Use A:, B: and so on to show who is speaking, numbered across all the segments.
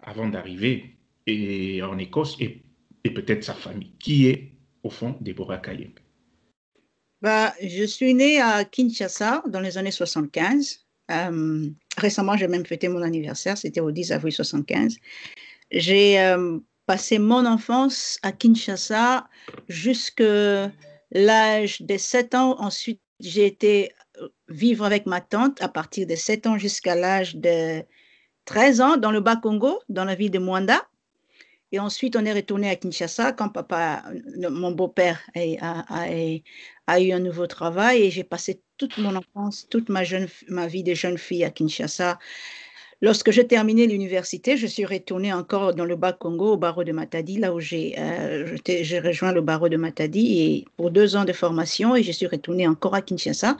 A: avant d'arriver en Écosse et peut-être sa famille. Qui est, au fond, Deborah Kayembe?
B: Bah, je suis née à Kinshasa dans les années 75. Récemment, j'ai même fêté mon anniversaire, c'était au 10 avril 75. J'ai passé mon enfance à Kinshasa jusqu'à l'âge de 7 ans. Ensuite, j'ai été vivre avec ma tante à partir de 7 ans jusqu'à l'âge de 13 ans dans le Bas-Congo, dans la ville de Mwanda. Et ensuite, on est retourné à Kinshasa quand mon beau-père a eu un nouveau travail et j'ai passé toute mon enfance, ma vie de jeune fille à Kinshasa. Lorsque j'ai terminé l'université, je suis retournée encore dans le Bas-Congo, au barreau de Matadi, là où j'ai rejoint le barreau de Matadi et pour 2 ans de formation et je suis retournée encore à Kinshasa,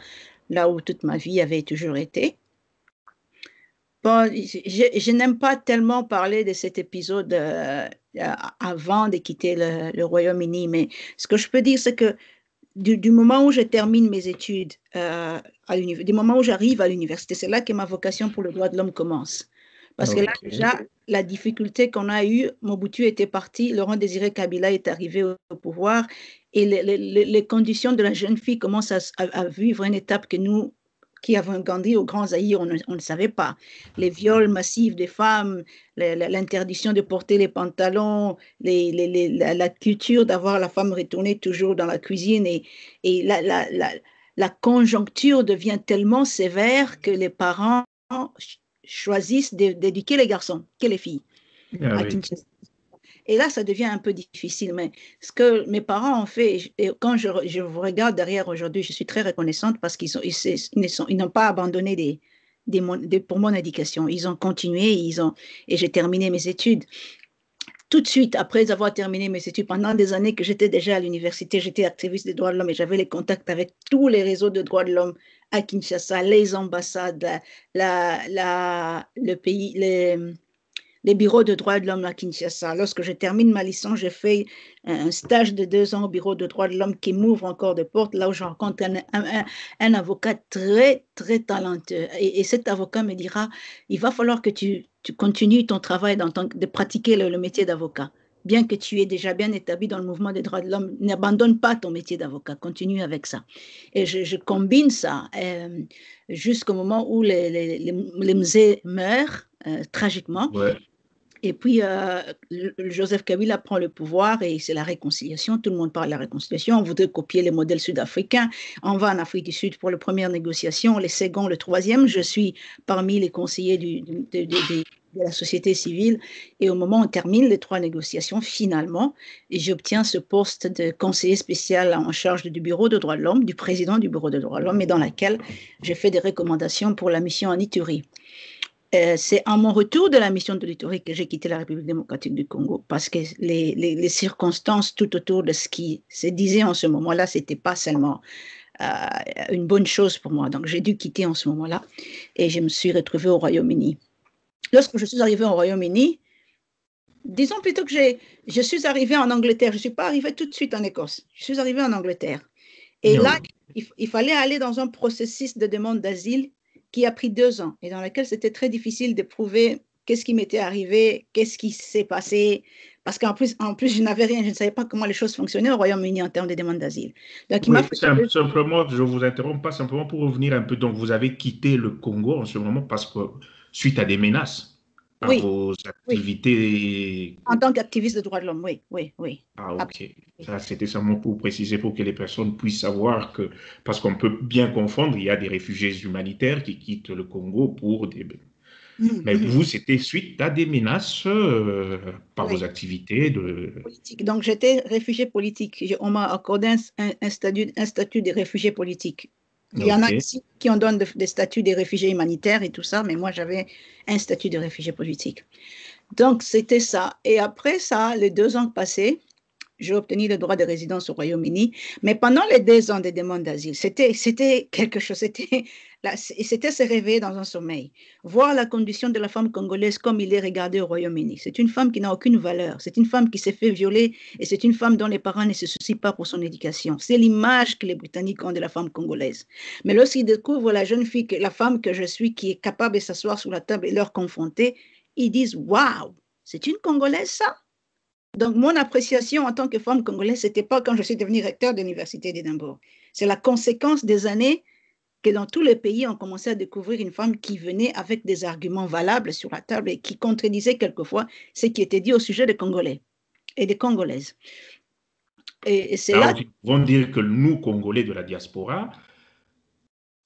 B: là où toute ma vie avait toujours été. Bon, je n'aime pas tellement parler de cet épisode avant de quitter le Royaume-Uni, mais ce que je peux dire, c'est que du moment où je termine mes études du moment où j'arrive à l'université, c'est là que ma vocation pour le droit de l'homme commence. Parce que là,
A: Ok.
B: déjà, la difficulté qu'on a eue, Mobutu était parti, Laurent Désiré Kabila est arrivé au pouvoir et les conditions de la jeune fille commencent à vivre une étape que nous, qui avons grandi au Grand Zaïre, on ne savait pas. Les viols massifs des femmes, l'interdiction de porter les pantalons, la culture d'avoir la femme retournée toujours dans la cuisine et la conjoncture devient tellement sévère que les parents choisissent d'éduquer les garçons que les filles
A: Ah
B: à
A: oui.
B: Kinshasa. Et là, ça devient un peu difficile, mais ce que mes parents ont fait, et quand je vous regarde derrière aujourd'hui, je suis très reconnaissante parce ils n'ont pas abandonné pour mon éducation. Ils ont continué, et j'ai terminé mes études. Tout de suite, après avoir terminé mes études, pendant des années que j'étais déjà à l'université, j'étais activiste des droits de l'homme et j'avais les contacts avec tous les réseaux de droits de l'homme à Kinshasa, les ambassades, le pays, les bureaux de droits de l'homme à Kinshasa. Lorsque je termine ma licence, j'ai fait un stage de 2 ans au bureau de droits de l'homme qui m'ouvre encore des portes, là où je rencontre un avocat très, très talentueux. Et cet avocat me dira, il va falloir que tu continues ton travail de pratiquer le métier d'avocat. Bien que tu es déjà bien établi dans le mouvement des droits de l'homme, n'abandonne pas ton métier d'avocat, continue avec ça. Et je combine ça jusqu'au moment où les Mzé meurent tragiquement.
A: Ouais.
B: Et puis, Joseph Kabila prend le pouvoir et c'est la réconciliation. Tout le monde parle de la réconciliation. On voudrait copier les modèles sud-africains. On va en Afrique du Sud pour les premières négociations, les secondes, le troisième. Je suis parmi les conseillers de la société civile. Et au moment où on termine les 3 négociations, finalement, j'obtiens ce poste de conseiller spécial en charge du bureau de droits de l'homme, du président du bureau de droits de l'homme, et dans laquelle j'ai fait des recommandations pour la mission en Ituri. C'est à mon retour de la mission de l'Ituri que j'ai quitté la République démocratique du Congo parce que les circonstances tout autour de ce qui se disait en ce moment-là, ce n'était pas seulement une bonne chose pour moi. Donc, j'ai dû quitter en ce moment-là et je me suis retrouvée au Royaume-Uni. Lorsque je suis arrivée au Royaume-Uni, disons plutôt que je suis arrivée en Angleterre. Je ne suis pas arrivée tout de suite en Écosse. Je suis arrivée en Angleterre. Et là,
A: Oui.
B: il fallait aller dans un processus de demande d'asile qui a pris 2 ans et dans lequel c'était très difficile de prouver qu'est-ce qui m'était arrivé, qu'est-ce qui s'est passé, parce en plus, je n'avais rien, je ne savais pas comment les choses fonctionnaient au Royaume-Uni en termes de demande d'asile. Donc, il m'a
A: Oui,
B: fallu...
A: simplement, je vous interromps pas simplement pour revenir un peu. Donc, vous avez quitté le Congo en ce moment parce que suite à des menaces à
B: Oui,
A: vos
B: oui,
A: activités.
B: en tant qu'activiste de droits de l'homme, oui, oui, oui.
A: Ah, ok.
B: Absolument.
A: Ça, c'était seulement pour préciser, pour que les personnes puissent savoir que, parce qu'on peut bien confondre, il y a des réfugiés humanitaires qui quittent le Congo pour des... Mais
B: Mhm.
A: vous, c'était suite à des menaces par vos
B: Oui,
A: activités de...
B: politique. Donc, j'étais réfugiée politique. On m'a accordé un statut de réfugié politique. Il y en a
A: Ok.
B: ici qui en donnent des statuts de réfugiés humanitaires et tout ça, mais moi, j'avais un statut de réfugié politique. Donc, c'était ça. Et après ça, les 2 ans passés, j'ai obtenu le droit de résidence au Royaume-Uni. Mais pendant les 2 ans de demande d'asile, c'était quelque chose. C'était se réveiller dans un sommeil. Voir la condition de la femme congolaise comme il est regardé au Royaume-Uni. C'est une femme qui n'a aucune valeur. C'est une femme qui s'est fait violer et c'est une femme dont les parents ne se soucient pas pour son éducation. C'est l'image que les Britanniques ont de la femme congolaise. Mais lorsqu'ils découvrent la jeune fille, la femme que je suis, qui est capable de s'asseoir sur la table et leur confronter, ils disent « Waouh, c'est une Congolaise ça ?» Donc, mon appréciation en tant que femme congolaise, ce n'était pas quand je suis devenue recteur de l'Université d'Édimbourg. C'est la conséquence des années que dans tous les pays, on commençait à découvrir une femme qui venait avec des arguments valables sur la table et qui contredisait quelquefois ce qui était dit au sujet des Congolais et des Congolaises. Et c'est là...
A: Ils vont dire que nous, Congolais de la diaspora,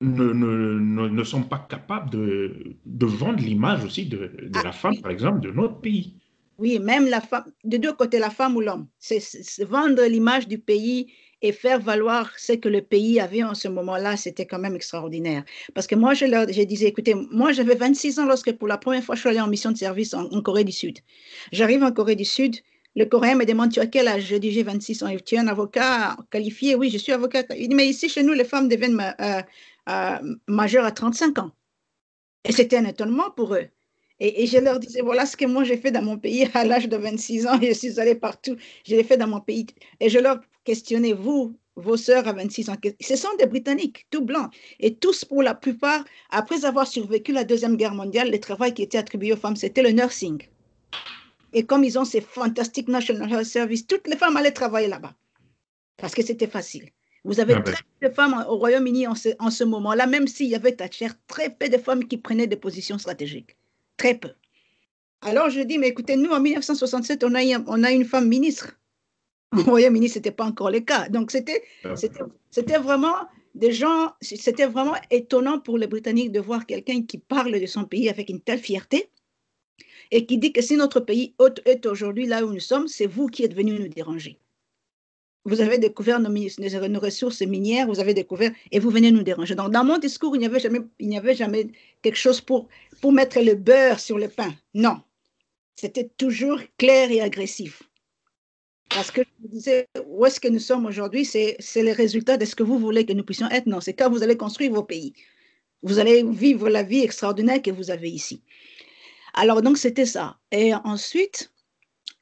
A: ne sont pas capables de vendre l'image aussi de la femme, par exemple, de notre pays.
B: Oui, même la femme, de deux côtés, la femme ou l'homme. C'est vendre l'image du pays et faire valoir ce que le pays avait en ce moment-là, c'était quand même extraordinaire. Parce que moi, je disais, écoutez, moi, j'avais 26 ans lorsque pour la première fois, je suis allée en mission de service en Corée du Sud. J'arrive en Corée du Sud, le Coréen me demande, tu as quel âge? Je dis, j'ai 26 ans. Et tu es un avocat qualifié? Oui, je suis avocat. Il dit, mais ici, chez nous, les femmes deviennent majeures à 35 ans. Et c'était un étonnement pour eux. Et je leur disais, voilà ce que moi j'ai fait dans mon pays à l'âge de 26 ans, je suis allée partout, je l'ai fait dans mon pays. Et je leur questionnais, vous, vos sœurs à 26 ans, ce sont des Britanniques, tout blancs. Et tous, pour la plupart, après avoir survécu la Deuxième Guerre mondiale, le travail qui était attribué aux femmes, c'était le nursing. Et comme ils ont ces fantastiques National Health Service, toutes les femmes allaient travailler là-bas, parce que c'était facile. Vous avez très peu de femmes au Royaume-Uni en ce moment-là, même s'il y avait Thatcher, très peu de femmes qui prenaient des positions stratégiques. Très peu. Alors je dis, mais écoutez, nous en 1967, on a une femme ministre. Au Royaume-Uni, ce n'était pas encore le cas. Donc c'était vraiment des gens, c'était vraiment étonnant pour les Britanniques de voir quelqu'un qui parle de son pays avec une telle fierté et qui dit que si notre pays est aujourd'hui là où nous sommes, c'est vous qui êtes venus nous déranger. Vous avez découvert nos ressources minières, vous avez découvert, et vous venez nous déranger. Donc, dans mon discours, il n'y avait jamais quelque chose pour mettre le beurre sur le pain. Non. C'était toujours clair et agressif. Parce que je me disais, où est-ce que nous sommes aujourd'hui? C'est le résultat de ce que vous voulez que nous puissions être. Non, c'est quand vous allez construire vos pays. Vous allez vivre la vie extraordinaire que vous avez ici. Alors, donc, c'était ça. Et ensuite,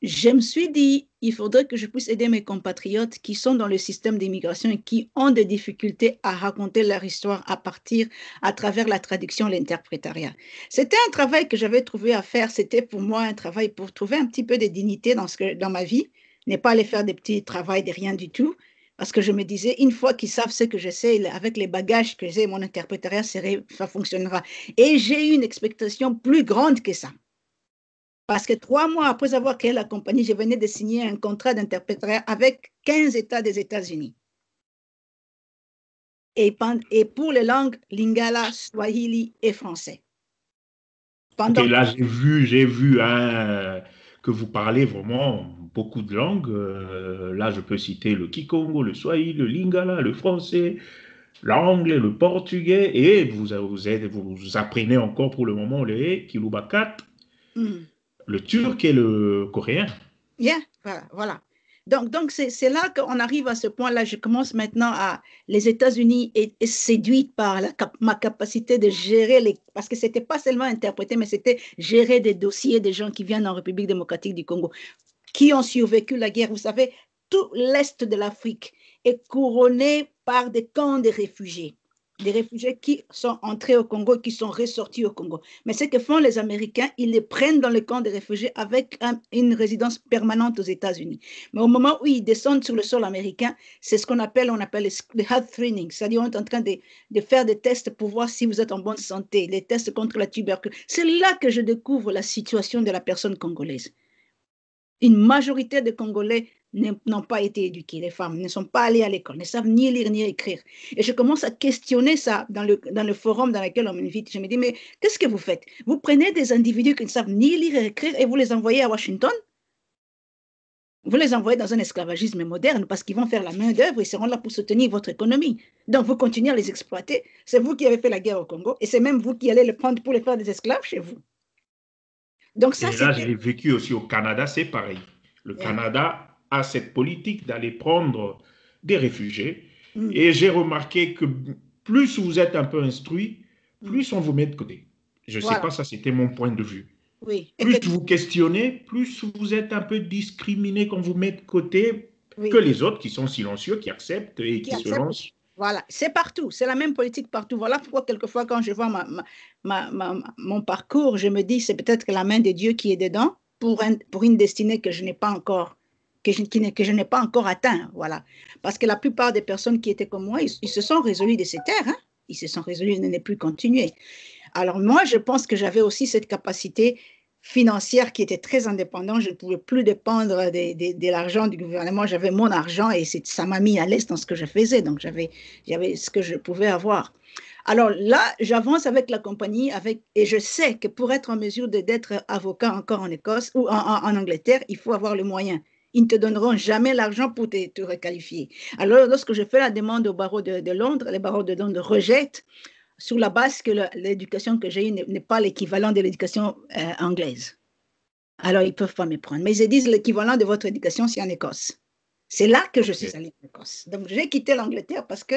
B: je me suis dit, il faudrait que je puisse aider mes compatriotes qui sont dans le système d'immigration et qui ont des difficultés à raconter leur histoire à travers la traduction, l'interprétariat. C'était un travail que j'avais trouvé à faire. C'était pour moi un travail pour trouver un petit peu de dignité dans ma vie, ne pas aller faire des petits travails de rien du tout. Parce que je me disais, une fois qu'ils savent ce que je sais, avec les bagages que j'ai, mon interprétariat, ça fonctionnera. Et j'ai eu une expectation plus grande que ça. Parce que 3 mois après avoir créé la compagnie, je venais de signer un contrat d'interprétariat avec 15 États des États-Unis. Et pour les langues Lingala, Swahili et français.
A: Ok, là, j'ai vu que vous parlez vraiment beaucoup de langues. Là, je peux citer le Kikongo, le Swahili, le Lingala, le français, l'anglais, le portugais, et vous apprenez encore pour le moment le Kiluba 4, le turc et le coréen.
B: Yeah, voilà. Donc c'est là qu'on arrive à ce point-là. Je commence maintenant les États-Unis est séduite par ma capacité de gérer parce que c'était pas seulement interpréter, mais c'était gérer des dossiers des gens qui viennent en République démocratique du Congo, qui ont survécu la guerre. Vous savez, tout l'Est de l'Afrique est couronné par des camps de réfugiés. Des réfugiés qui sont entrés au Congo et qui sont ressortis au Congo. Mais ce que font les Américains, ils les prennent dans le camp de réfugiés avec une résidence permanente aux États-Unis. Mais au moment où ils descendent sur le sol américain, c'est ce qu'on appelle le health screening, c'est-à-dire on est en train de faire des tests pour voir si vous êtes en bonne santé, les tests contre la tuberculose. C'est là que je découvre la situation de la personne congolaise. Une majorité de Congolais n'ont pas été éduqués, les femmes ne sont pas allées à l'école, ne savent ni lire ni écrire. Et je commence à questionner ça dans le forum dans lequel on m'invite. Je me dis, mais qu'est-ce que vous faites? Vous prenez des individus qui ne savent ni lire ni écrire et vous les envoyez à Washington? Vous les envoyez dans un esclavagisme moderne parce qu'ils vont faire la main-d'œuvre et seront là pour soutenir votre économie. Donc, vous continuez à les exploiter. C'est vous qui avez fait la guerre au Congo et c'est même vous qui allez les prendre pour les faire des esclaves chez vous. Donc, ça,
A: et là, j'ai vécu aussi au Canada, c'est pareil. Le Canada a cette politique d'aller prendre des réfugiés. Et j'ai remarqué que plus vous êtes un peu instruit, plus on vous met de côté. Je ne sais pas, ça c'était mon point de vue.
B: Oui.
A: Plus vous questionnez, plus vous êtes un peu discriminé quand vous met de côté que les autres qui sont silencieux, qui acceptent et qui se lancent
B: Voilà, c'est partout, c'est la même politique partout. Voilà pourquoi quelquefois quand je vois mon parcours, je me dis c'est peut-être la main de Dieu qui est dedans pour une destinée que je n'ai pas encore, que je n'ai pas encore atteint. Voilà. Parce que la plupart des personnes qui étaient comme moi, ils se sont résolus de ces terres. Hein. Ils se sont résolus de ne plus continuer. Alors moi, je pense que j'avais aussi cette capacité financière qui était très indépendante. Je ne pouvais plus dépendre de l'argent du gouvernement. J'avais mon argent et ça m'a mis à l'aise dans ce que je faisais. Donc j'avais ce que je pouvais avoir. Alors là, j'avance avec la compagnie et je sais que pour être en mesure d'être avocat encore en Écosse ou en Angleterre, il faut avoir le moyen. Ils ne te donneront jamais l'argent pour te requalifier. Alors, lorsque je fais la demande au barreau de Londres, les barreaux de Londres rejettent sur la base que l'éducation que j'ai eue n'est pas l'équivalent de l'éducation anglaise. Alors, ils ne peuvent pas me prendre. Mais ils disent l'équivalent de votre éducation, c'est en Écosse. C'est là que je suis allée en Écosse. Donc, j'ai quitté l'Angleterre parce que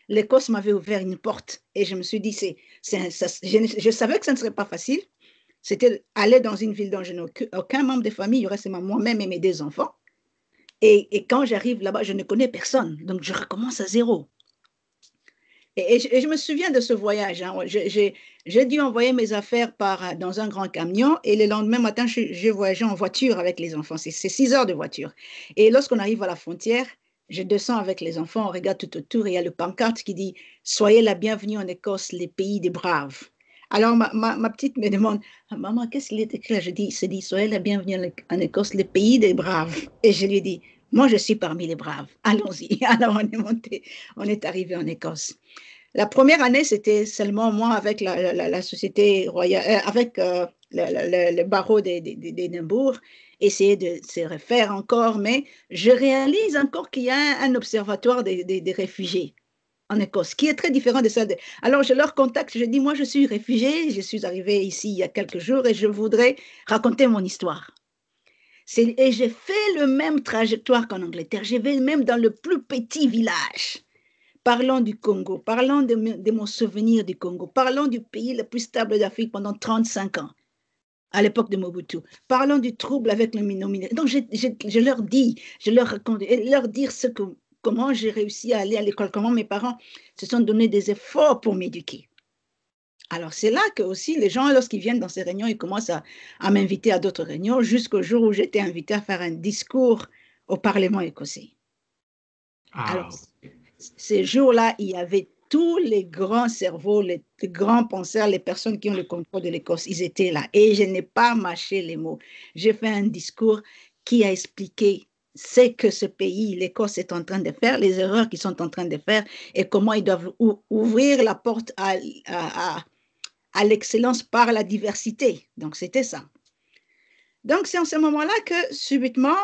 B: l'Écosse m'avait ouvert une porte. Et je me suis dit, je savais que ça ne serait pas facile. C'était aller dans une ville dont je n'ai aucun membre de famille. Il reste moi-même et mes 2 enfants. Et quand j'arrive là-bas, je ne connais personne. Donc, je recommence à zéro. Et je me souviens de ce voyage. Hein. J'ai dû envoyer mes affaires dans un grand camion et le lendemain matin, j'ai voyagé en voiture avec les enfants. C'est 6 heures de voiture. Et lorsqu'on arrive à la frontière, je descends avec les enfants, on regarde tout autour et il y a le pancarte qui dit « Soyez la bienvenue en Écosse, les pays des braves ». Alors ma petite me demande « Maman, qu'est-ce qu'il est écrit là ?» Je dis « C'est dit, soyez la bienvenue en Écosse, les pays des braves ». Et je lui dis « Moi, je suis parmi les braves. Allons-y. » Alors on est monté, on est arrivé en Écosse. La première année, c'était seulement moi avec la société royale, avec le barreau d'Édimbourg, essayer de se refaire encore, mais je réalise encore qu'il y a un observatoire des réfugiés en Écosse, qui est très différent de ça. Alors, je leur contacte, je dis, moi, je suis réfugiée, je suis arrivée ici il y a quelques jours et je voudrais raconter mon histoire. Et j'ai fait le même trajectoire qu'en Angleterre, je vais même dans le plus petit village. Parlons du Congo, parlons de mon souvenir du Congo, parlons du pays le plus stable d'Afrique pendant 35 ans, à l'époque de Mobutu. Parlons du trouble avec le Minomine. Donc, je leur dis, je leur raconte, et leur dire comment j'ai réussi à aller à l'école, comment mes parents se sont donné des efforts pour m'éduquer. Alors, c'est là que aussi les gens, lorsqu'ils viennent dans ces réunions, ils commencent à m'inviter à d'autres réunions, jusqu'au jour où j'étais invitée à faire un discours au Parlement écossais. Alors, ces jours-là, il y avait tous les grands cerveaux, les grands penseurs, les personnes qui ont le contrôle de l'Écosse, ils étaient là. Et je n'ai pas mâché les mots. J'ai fait un discours qui a expliqué ce que ce pays, l'Écosse, est en train de faire, les erreurs qu'ils sont en train de faire et comment ils doivent ouvrir la porte à l'excellence par la diversité. Donc, c'était ça. Donc, c'est en ce moment-là que, subitement,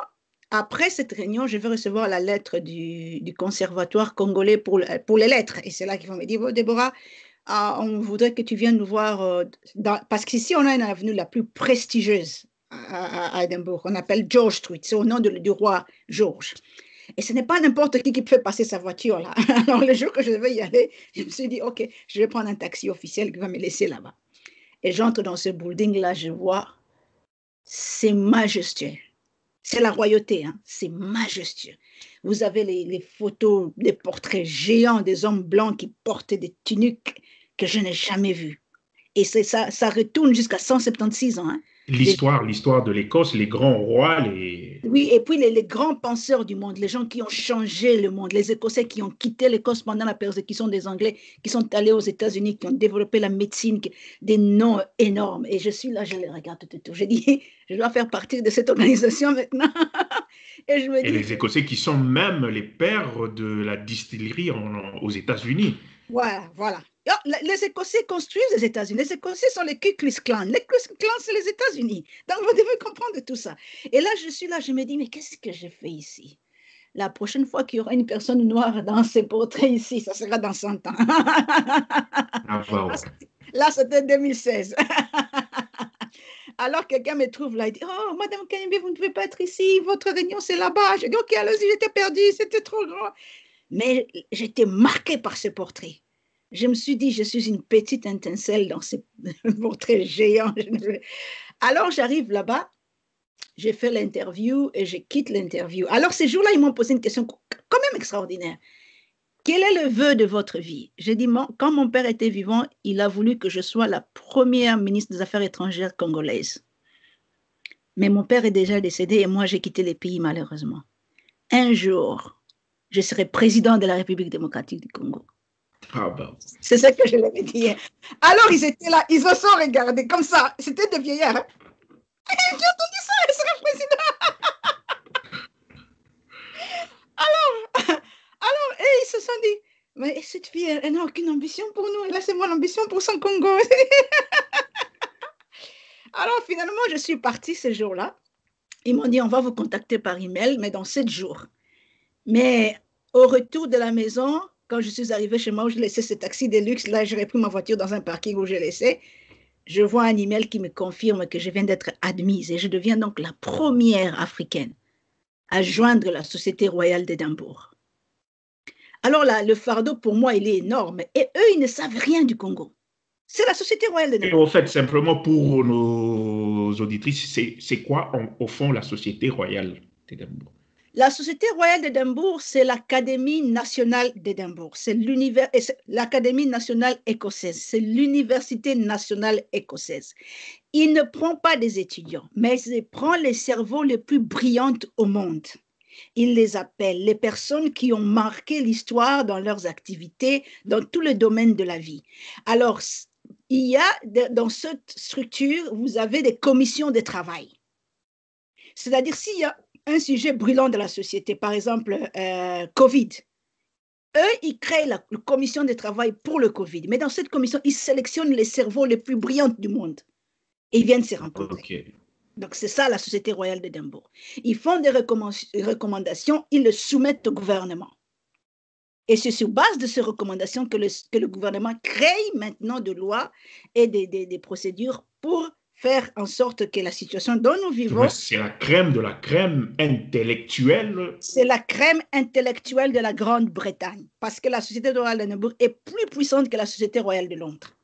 B: après cette réunion, je vais recevoir la lettre du Conservatoire congolais pour les lettres. Et c'est là qu'ils vont me dire, oh, Déborah, on voudrait que tu viennes nous voir, parce qu'ici, on a une avenue la plus prestigieuse à Édimbourg. On appelle George Street, c'est au nom du roi George. Et ce n'est pas n'importe qui peut passer sa voiture là. Alors, le jour que je devais y aller, je me suis dit, OK, je vais prendre un taxi officiel qui va me laisser là-bas. Et j'entre dans ce building-là, je vois, c'est majestueux. C'est la royauté, hein? C'est majestueux. Vous avez les photos, des portraits géants des hommes blancs qui portent des tuniques que je n'ai jamais vues. Et ça retourne jusqu'à 176 ans. Hein?
A: L'histoire de l'Écosse, les grands rois,
B: Oui, et puis les grands penseurs du monde, les gens qui ont changé le monde, les Écossais qui ont quitté l'Écosse pendant la persécution des Anglais, qui sont allés aux États-Unis, qui ont développé la médecine, des noms énormes. Et je suis là, je les regarde tout autour. Je dis, je dois faire partie de cette organisation maintenant.
A: Et les Écossais qui sont même les pères de la distillerie aux États-Unis.
B: Voilà, voilà. Les Écossais construisent les États-Unis. Les Écossais sont les Ku Klux Klan. Les Ku Klux Klan, c'est les États-Unis. Donc, vous devez comprendre tout ça. Et là, je suis là, je me dis, mais qu'est-ce que je fais ici? La prochaine fois qu'il y aura une personne noire dans ces portraits ici, ça sera dans 100 ans.
A: Ah, wow.
B: Là, c'était 2016. Alors, quelqu'un me trouve là, il dit, oh, Madame Kanimbe, vous ne pouvez pas être ici, votre réunion, c'est là-bas. Je dis, OK, allez-y, j'étais perdue, c'était trop grand. Mais j'étais marquée par ce portrait. Je me suis dit, je suis une petite étincelle dans ce portrait géant. Alors, j'arrive là-bas, j'ai fait l'interview et je quitte l'interview. Alors, ces jours-là, ils m'ont posé une question quand même extraordinaire. quel est le vœu de votre vie? J'ai dit, quand mon père était vivant, il a voulu que je sois la première ministre des Affaires étrangères congolaise. Mais mon père est déjà décédé et moi, j'ai quitté les pays malheureusement. Un jour, je serai président de la République démocratique du Congo.
A: Ah ben.
B: C'est ça que je leur ai dit. Alors, ils étaient là, ils se sont regardés comme ça. C'était des vieillards. Hein? J'ai entendu ça, je serai président. Alors, et ils se sont dit, mais cette fille, elle n'a aucune ambition pour nous. Là, c'est mon ambition pour son Congo. Alors, finalement, je suis partie ce jour-là. Ils m'ont dit, on va vous contacter par email, mais dans 7 jours. Mais au retour de la maison, quand je suis arrivée chez moi, où je laissais ce taxi de luxe, là, j'ai repris ma voiture dans un parking où j'ai laissé. Je vois un email qui me confirme que je viens d'être admise et je deviens donc la première africaine à joindre la Société royale d'Édimbourg. Alors là, le fardeau pour moi, il est énorme. Et eux, ils ne savent rien du Congo. C'est la Société royale d'Édimbourg.
A: Et au fait, simplement pour nos auditrices, c'est quoi au fond la Société royale d'Édimbourg?
B: La Société royale d'Édimbourg, c'est l'Académie nationale d'Édimbourg. C'est l'Académie nationale écossaise. C'est l'Université nationale écossaise. Il ne prend pas des étudiants, mais il prend les cerveaux les plus brillants au monde. Il les appelle les personnes qui ont marqué l'histoire dans leurs activités, dans tous les domaines de la vie. Alors, il y a dans cette structure, vous avez des commissions de travail. C'est-à-dire, s'il y a un sujet brûlant de la société, par exemple, Covid, eux, ils créent la commission de travail pour le Covid. Mais dans cette commission, ils sélectionnent les cerveaux les plus brillants du monde. Et ils viennent se rencontrer. Okay. Donc, c'est ça la Société royale d'Édimbourg. Ils font des recommandations, ils le soumettent au gouvernement. Et c'est sur base de ces recommandations que le gouvernement crée maintenant des lois et des procédures pour faire en sorte que la situation dont nous vivons...
A: C'est la crème de la crème intellectuelle.
B: C'est la crème intellectuelle de la Grande-Bretagne, parce que la Société royale d'Édimbourg est plus puissante que la Société royale de Londres.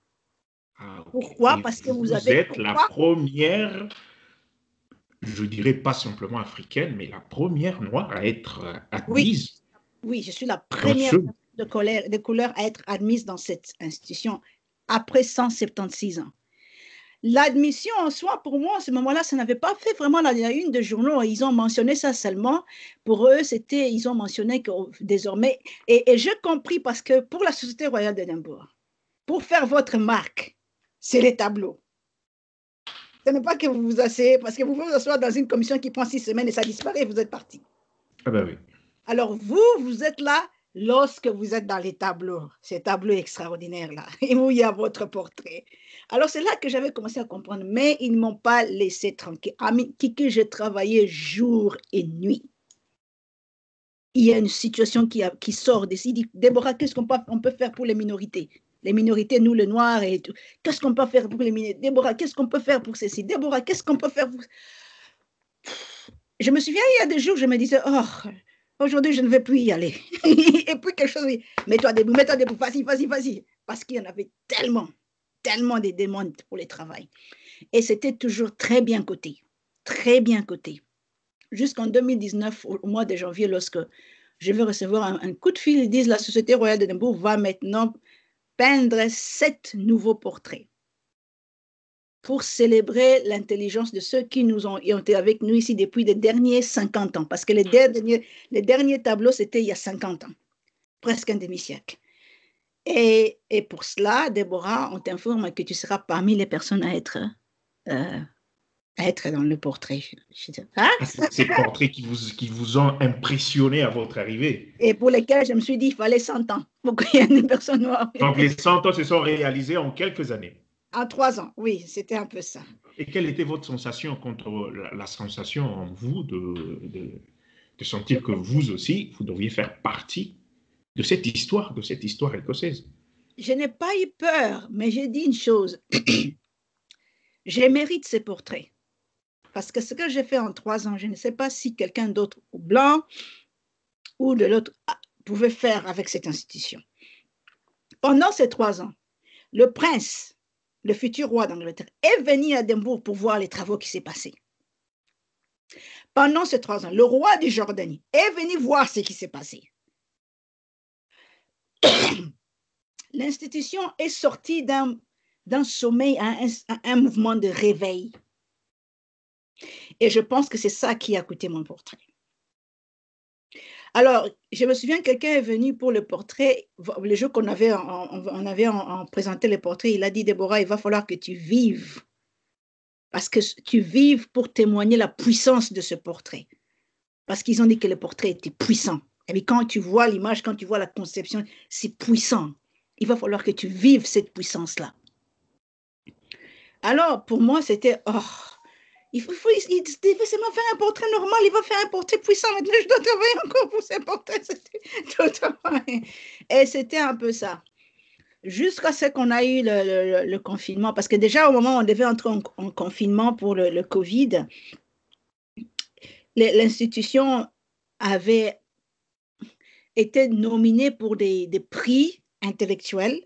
A: Ah, okay.
B: Pourquoi? Parce que vous
A: êtes la première, je dirais pas simplement africaine, mais la première noire à être admise.
B: Oui, je suis la première de couleur à être admise dans cette institution après 176 ans. L'admission en soi, pour moi, à ce moment-là, ça n'avait pas fait vraiment la une de journaux. Ils ont mentionné ça seulement. Pour eux, ils ont mentionné que désormais, et j'ai compris parce que pour la Société royale d'Édimbourg, pour faire votre marque, c'est les tableaux. Ce n'est pas que vous vous asseyez, parce que vous pouvez vous asseoir dans une commission qui prend 6 semaines et ça disparaît et vous êtes parti.
A: Ah ben oui.
B: Alors vous êtes là lorsque vous êtes dans les tableaux, ces tableaux extraordinaires-là, et où il y a votre portrait. Alors c'est là que j'avais commencé à comprendre, mais ils ne m'ont pas laissé tranquille. Kiki, j'ai travaillé jour et nuit. Il y a une situation qui sort d'ici. Déborah, qu'est-ce qu'on peut faire pour les minorités? Les minorités, nous, les Noirs et tout. Qu'est-ce qu'on peut faire pour les minorités? Déborah, qu'est-ce qu'on peut faire pour ceci? Déborah, qu'est-ce qu'on peut faire pour... Je me souviens, il y a des jours, je me disais, oh, aujourd'hui, je ne vais plus y aller. Et puis quelque chose, mets-toi debout, vas-y. Parce qu'il y en avait tellement de demandes pour le travail. Et c'était toujours très bien coté. Jusqu'en 2019, au mois de janvier, lorsque je vais recevoir un coup de fil, ils disent la Société royale d'Édimbourg va maintenant peindre 7 nouveaux portraits pour célébrer l'intelligence de ceux qui ont été avec nous ici depuis les derniers 50 ans. Parce que les derniers tableaux, c'était il y a 50 ans, presque un demi-siècle. Et pour cela, Déborah, on t'informe que tu seras parmi les personnes à être dans le portrait.
A: Ces portraits qui vous ont impressionné à votre arrivée.
B: Et pour lesquels je me suis dit, il fallait 100 ans pour qu'il y ait une personne noire.
A: Donc les 100 ans se sont réalisés en quelques années.
B: En 3 ans, oui, c'était un peu ça.
A: Et quelle était votre sensation contre la sensation en vous de sentir que vous aussi, vous devriez faire partie de cette histoire écossaise?
B: Je n'ai pas eu peur, mais j'ai dit une chose. Je mérite ces portraits. Parce que ce que j'ai fait en 3 ans, je ne sais pas si quelqu'un d'autre, ou blanc, ou de l'autre, pouvait faire avec cette institution. Pendant ces 3 ans, le prince, le futur roi d'Angleterre, est venu à Édimbourg pour voir les travaux qui s'est passés. Pendant ces 3 ans, le roi du Jordanie est venu voir ce qui s'est passé. L'institution est sortie d'un sommeil à un mouvement de réveil. Et je pense que c'est ça qui a coûté mon portrait. Alors, je me souviens, quelqu'un est venu pour le portrait, le jour qu'on avait, présenté les portraits, il a dit, Déborah, il va falloir que tu vives, parce que tu vives pour témoigner la puissance de ce portrait. Parce qu'ils ont dit que le portrait était puissant. Et puis quand tu vois l'image, quand tu vois la conception, c'est puissant. Il va falloir que tu vives cette puissance-là. Alors, pour moi, c'était, il devait seulement faire un portrait normal, il va faire un portrait puissant, maintenant je dois travailler encore pour ce portrait. Et c'était un peu ça. Jusqu'à ce qu'on a eu le confinement, parce que déjà au moment où on devait entrer en confinement pour le Covid, l'institution avait été nominée pour des prix intellectuels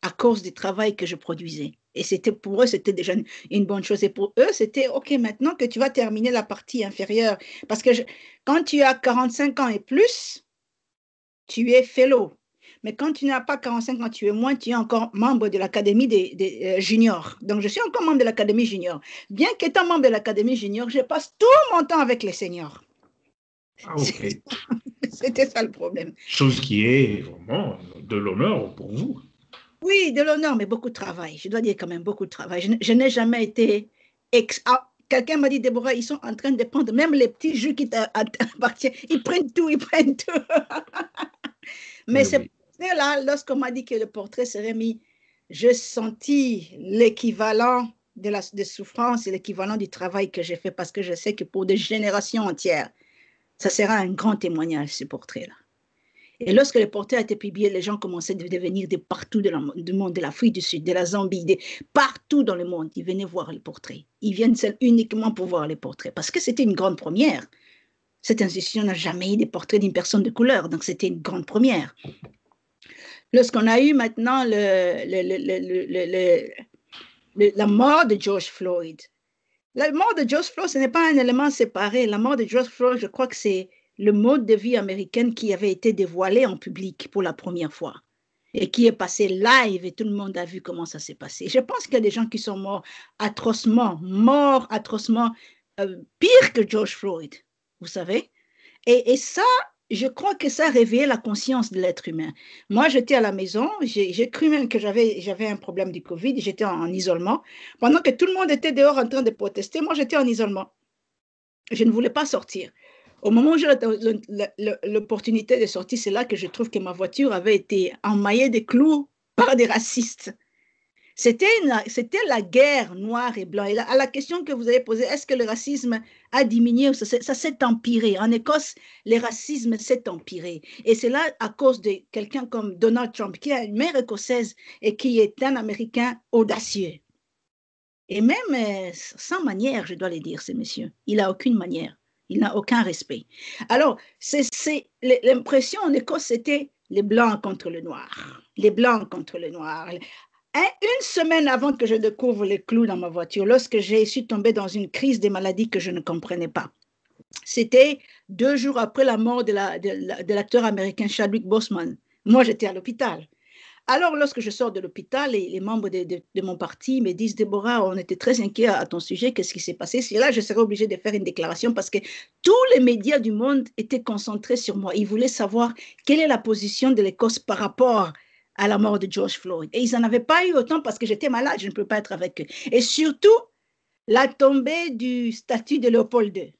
B: à cause du travail que je produisais. Et pour eux, c'était déjà une bonne chose. Et pour eux, c'était, OK, maintenant que tu vas terminer la partie inférieure, parce que quand tu as 45 ans et plus, tu es fellow. Mais quand tu n'as pas 45 ans, tu es moins, tu es encore membre de l'Académie des juniors. Donc, je suis encore membre de l'Académie junior. Bien qu'étant membre de l'Académie junior, je passe tout mon temps avec les seniors.
A: Ah, OK.
B: C'était ça le problème.
A: Chose qui est vraiment de l'honneur pour vous.
B: Oui, de l'honneur, mais beaucoup de travail. Je dois dire quand même beaucoup de travail. Je n'ai jamais été... Quelqu'un m'a dit, Déborah, ils sont en train de prendre même les petits jus qui t'appartiennent. Ils prennent tout, ils prennent tout. Mais c'est là, lorsqu'on m'a dit que le portrait serait mis, je sentis l'équivalent de souffrance et l'équivalent du travail que j'ai fait parce que je sais que pour des générations entières, ça sera un grand témoignage, ce portrait-là. Et lorsque le portrait a été publié, les gens commençaient à venir de partout du monde, de l'Afrique du Sud, de la Zambie, partout dans le monde. Ils venaient voir les portraits. Ils viennent uniquement pour voir les portraits parce que c'était une grande première. Cette institution n'a jamais eu des portraits d'une personne de couleur, donc c'était une grande première. Lorsqu'on a eu maintenant la mort de George Floyd, la mort de George Floyd, ce n'est pas un élément séparé. La mort de George Floyd, je crois que c'est le mode de vie américain qui avait été dévoilé en public pour la première fois et qui est passé live et tout le monde a vu comment ça s'est passé. Je pense qu'il y a des gens qui sont morts atrocement, pire que George Floyd, vous savez. Et ça, je crois que ça réveillait la conscience de l'être humain. Moi, j'étais à la maison, j'ai cru même que j'avais un problème du Covid, j'étais en isolement. Pendant que tout le monde était dehors en train de protester, moi, j'étais en isolement. Je ne voulais pas sortir. Au moment où j'ai l'opportunité de sortir, c'est là que je trouve que ma voiture avait été emmaillée de clous par des racistes. C'était la guerre noire et blanc. Et à la question que vous avez posée, est-ce que le racisme a diminué ou ça s'est empiré? En Écosse, le racisme s'est empiré. Et c'est là à cause de quelqu'un comme Donald Trump, qui a une mère écossaise et qui est un Américain audacieux. Et même sans manière, je dois le dire, ce monsieur. Il n'a aucune manière. Il n'a aucun respect. Alors, l'impression en Écosse, c'était les Blancs contre le Noir. Les Blancs contre le Noir. Une semaine avant que je découvre les clous dans ma voiture, lorsque je suis tombée dans une crise des maladies que je ne comprenais pas, c'était 2 jours après la mort de l'acteur américain Chadwick Boseman. Moi, j'étais à l'hôpital. Alors, lorsque je sors de l'hôpital, les membres de mon parti me disent, Déborah, on était très inquiets à ton sujet, qu'est-ce qui s'est passé? C'est là que je serais obligée de faire une déclaration parce que tous les médias du monde étaient concentrés sur moi. Ils voulaient savoir quelle est la position de l'Écosse par rapport à la mort de George Floyd. Et ils n'en avaient pas eu autant parce que j'étais malade, je ne peux pas être avec eux. Et surtout, la tombée du statut de Léopold II.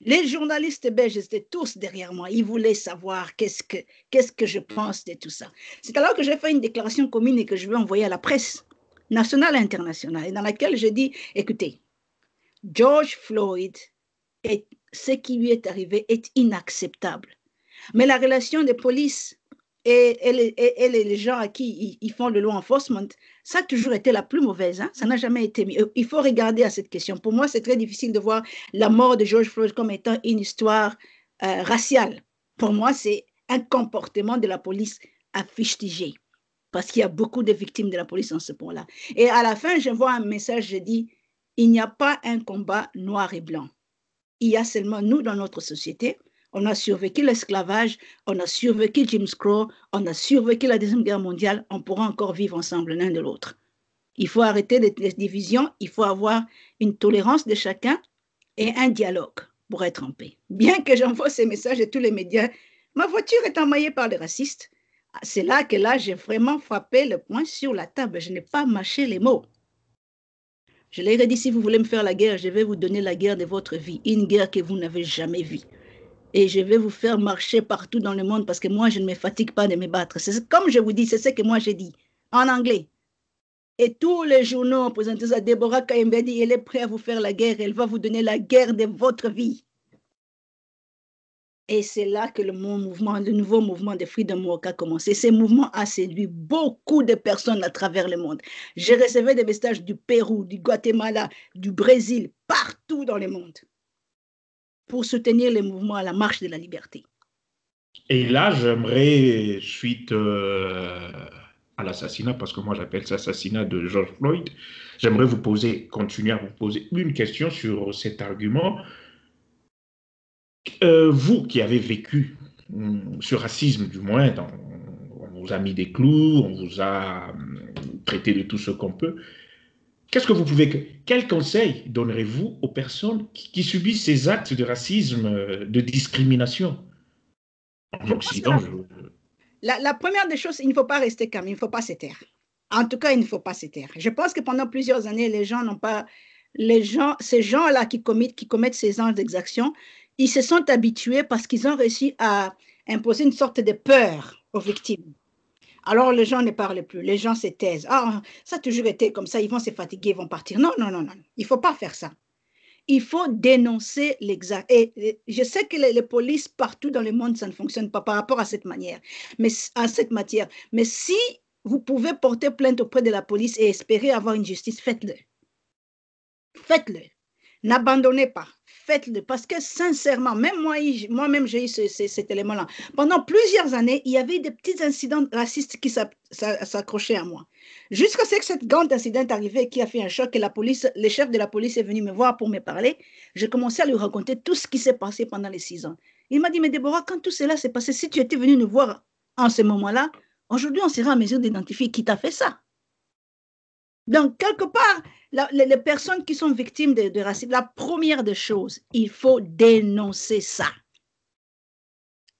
B: Les journalistes belges étaient tous derrière moi. Ils voulaient savoir qu'est-ce que je pense de tout ça. C'est alors que j'ai fait une déclaration commune et que je vais envoyer à la presse nationale et internationale, et dans laquelle je dis, écoutez, George Floyd, ce qui lui est arrivé est inacceptable. Mais la relation de police et les gens à qui ils font le law enforcement, ça a toujours été la plus mauvaise. Hein? Ça n'a jamais été mis. Il faut regarder à cette question. Pour moi, c'est très difficile de voir la mort de George Floyd comme étant une histoire raciale. Pour moi, c'est un comportement de la police à fustiger. Parce qu'il y a beaucoup de victimes de la police en ce point-là. Et à la fin, je vois un message, je dis, il n'y a pas un combat noir et blanc. Il y a seulement nous dans notre société, On a survécu l'esclavage, on a survécu Jim Crow, on a survécu la Deuxième Guerre mondiale, on pourra encore vivre ensemble l'un de l'autre. Il faut arrêter les divisions, il faut avoir une tolérance de chacun et un dialogue pour être en paix. Bien que j'envoie ces messages à tous les médias, ma voiture est emmaillée par les racistes. C'est là que j'ai vraiment frappé le poing sur la table. Je n'ai pas mâché les mots. Je leur ai dit, si vous voulez me faire la guerre, je vais vous donner la guerre de votre vie, une guerre que vous n'avez jamais vue. Et je vais vous faire marcher partout dans le monde parce que moi, je ne me fatigue pas de me battre. C'est comme je vous dis, c'est ce que moi j'ai dit en anglais. Et tous les journaux ont présenté ça. Deborah Kayembedi, elle est prête à vous faire la guerre. Elle va vous donner la guerre de votre vie. Et c'est là que le nouveau mouvement de Freedom Walk a commencé. Ce mouvement a séduit beaucoup de personnes à travers le monde. J'ai reçu des messages du Pérou, du Guatemala, du Brésil, partout dans le monde, pour soutenir le mouvement à la marche de la liberté.
A: Et là, j'aimerais, suite à l'assassinat, parce que moi j'appelle ça assassinat de George Floyd, j'aimerais continuer à vous poser une question sur cet argument. Vous qui avez vécu ce racisme, du moins, on vous a mis des clous, on vous a traité de tout ce qu'on peut. Quel conseil donnerez-vous aux personnes qui subissent ces actes de racisme, de discrimination en Occident?
B: La première des choses, il ne faut pas rester calme, il ne faut pas se taire. En tout cas, il ne faut pas se taire. Je pense que pendant plusieurs années, ces gens-là qui commettent ces genres d'exactions, ils se sont habitués parce qu'ils ont réussi à imposer une sorte de peur aux victimes. Alors, les gens ne parlent plus, les gens se taisent. Ah, ça a toujours été comme ça, ils vont se fatiguer, ils vont partir. Non, non, non, non, il ne faut pas faire ça. Il faut dénoncer l'exact. Et je sais que les polices partout dans le monde, ça ne fonctionne pas par rapport à cette manière, Mais si vous pouvez porter plainte auprès de la police et espérer avoir une justice, faites-le. Faites-le. N'abandonnez pas. Faites-le. Parce que sincèrement, même moi-même, j'ai eu cet élément-là. Pendant plusieurs années, il y avait des petits incidents racistes qui s'accrochaient à moi. Jusqu'à ce que cet grand incident est arrivé qui a fait un choc et le chef de la police est venu me voir pour me parler. J'ai commencé à lui raconter tout ce qui s'est passé pendant les 6 ans. Il m'a dit, mais Deborah, quand tout cela s'est passé, si tu étais venu nous voir en ce moment-là, aujourd'hui, on sera en mesure d'identifier qui t'a fait ça. Donc, quelque part, les personnes qui sont victimes de racisme, la première des choses, il faut dénoncer ça.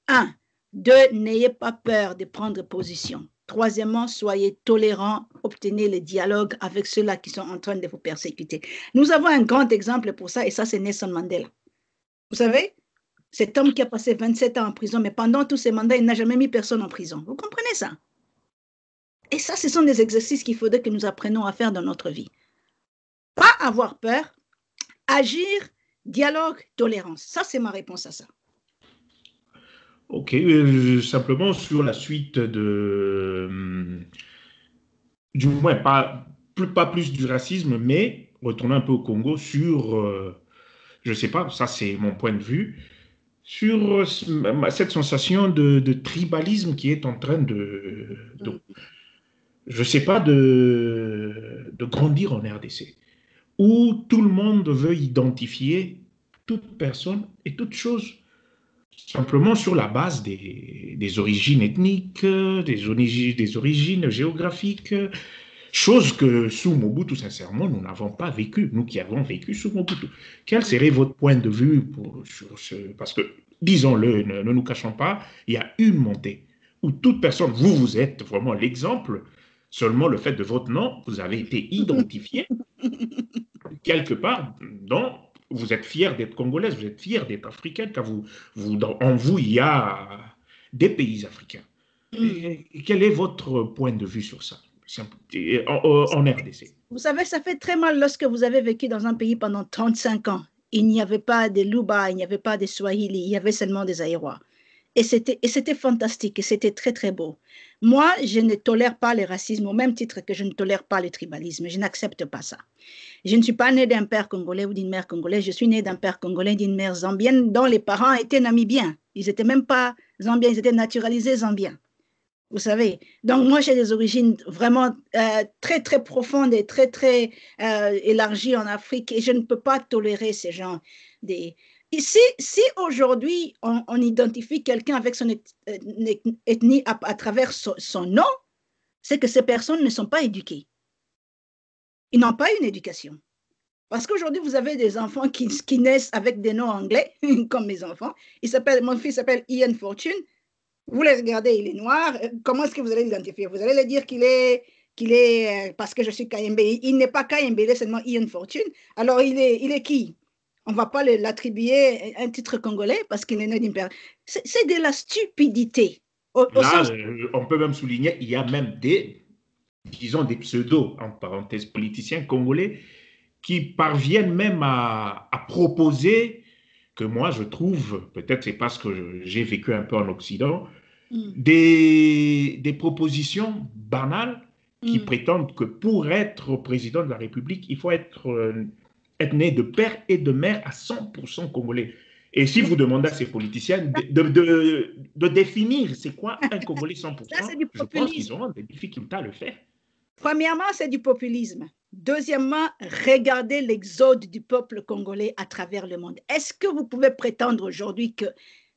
B: 1. 2. N'ayez pas peur de prendre position. Troisièmement, soyez tolérants, obtenez le dialogue avec ceux-là qui sont en train de vous persécuter. Nous avons un grand exemple pour ça, et ça, c'est Nelson Mandela. Vous savez, cet homme qui a passé 27 ans en prison, mais pendant tous ses mandats, il n'a jamais mis personne en prison. Vous comprenez ça? Et ça, ce sont des exercices qu'il faudrait que nous apprenions à faire dans notre vie. Pas avoir peur, agir, dialogue, tolérance. Ça, c'est ma réponse à ça.
A: Ok, simplement sur la suite du moins pas plus du racisme, mais retournons un peu au Congo sur, je ne sais pas, ça c'est mon point de vue, sur cette sensation de tribalisme qui est en train je ne sais pas, de grandir en RDC, où tout le monde veut identifier toute personne et toute chose simplement sur la base des origines ethniques, des origines géographiques, chose que sous Mobutu, sincèrement, nous n'avons pas vécu, nous qui avons vécu sous Mobutu. Quel serait votre point de vue sur ce... Parce que, disons-le, ne nous cachons pas, il y a une montée où toute personne, vous êtes vraiment l'exemple, seulement le fait de votre nom, vous avez été identifié quelque part, donc vous êtes fier d'être congolaise, vous êtes fier d'être africaine, car en vous, il y a des pays africains. Quel est votre point de vue sur ça, en RDC?
B: Vous savez, ça fait très mal lorsque vous avez vécu dans un pays pendant 35 ans. Il n'y avait pas de Luba, il n'y avait pas de Swahili, il y avait seulement des Aïrois. Et c'était fantastique, et c'était très, très beau. Moi, je ne tolère pas le racisme, au même titre que je ne tolère pas le tribalisme. Je n'accepte pas ça. Je ne suis pas née d'un père congolais ou d'une mère congolaise. Je suis née d'un père congolais, d'une mère zambienne, dont les parents étaient namibiens. Ils n'étaient même pas zambiens, ils étaient naturalisés zambiens. Vous savez, donc moi j'ai des origines vraiment très très profondes et très très élargies en Afrique et je ne peux pas tolérer ces gens. Si aujourd'hui on identifie quelqu'un avec son ethnie à travers son nom, c'est que ces personnes ne sont pas éduquées. Ils n'ont pas une éducation. Parce qu'aujourd'hui, vous avez des enfants qui naissent avec des noms anglais, comme mes enfants. Mon fils s'appelle Ian Fortune. Vous les regardez, il est noir. Comment est-ce que vous allez l'identifier? Vous allez le dire qu'il est parce que je suis Kayembe. Il n'est pas Kayembe, il est seulement Ian Fortune. Alors, il est qui? On ne va pas l'attribuer un titre congolais parce qu'il est né d'une personne. C'est de la stupidité.
A: Là, on peut même souligner, il y a même disons, des pseudos, en parenthèse, politiciens congolais qui parviennent même à proposer, que moi je trouve, peut-être c'est parce que j'ai vécu un peu en Occident, des propositions banales qui prétendent que pour être président de la République, il faut être né de père et de mère à 100% congolais. Et si vous demandez à ces politiciens de définir c'est quoi un Congolais 100%, je pense qu'ils auront des difficultés à le faire.
B: Premièrement, c'est du populisme. Deuxièmement, regardez l'exode du peuple congolais à travers le monde. Est-ce que vous pouvez prétendre aujourd'hui que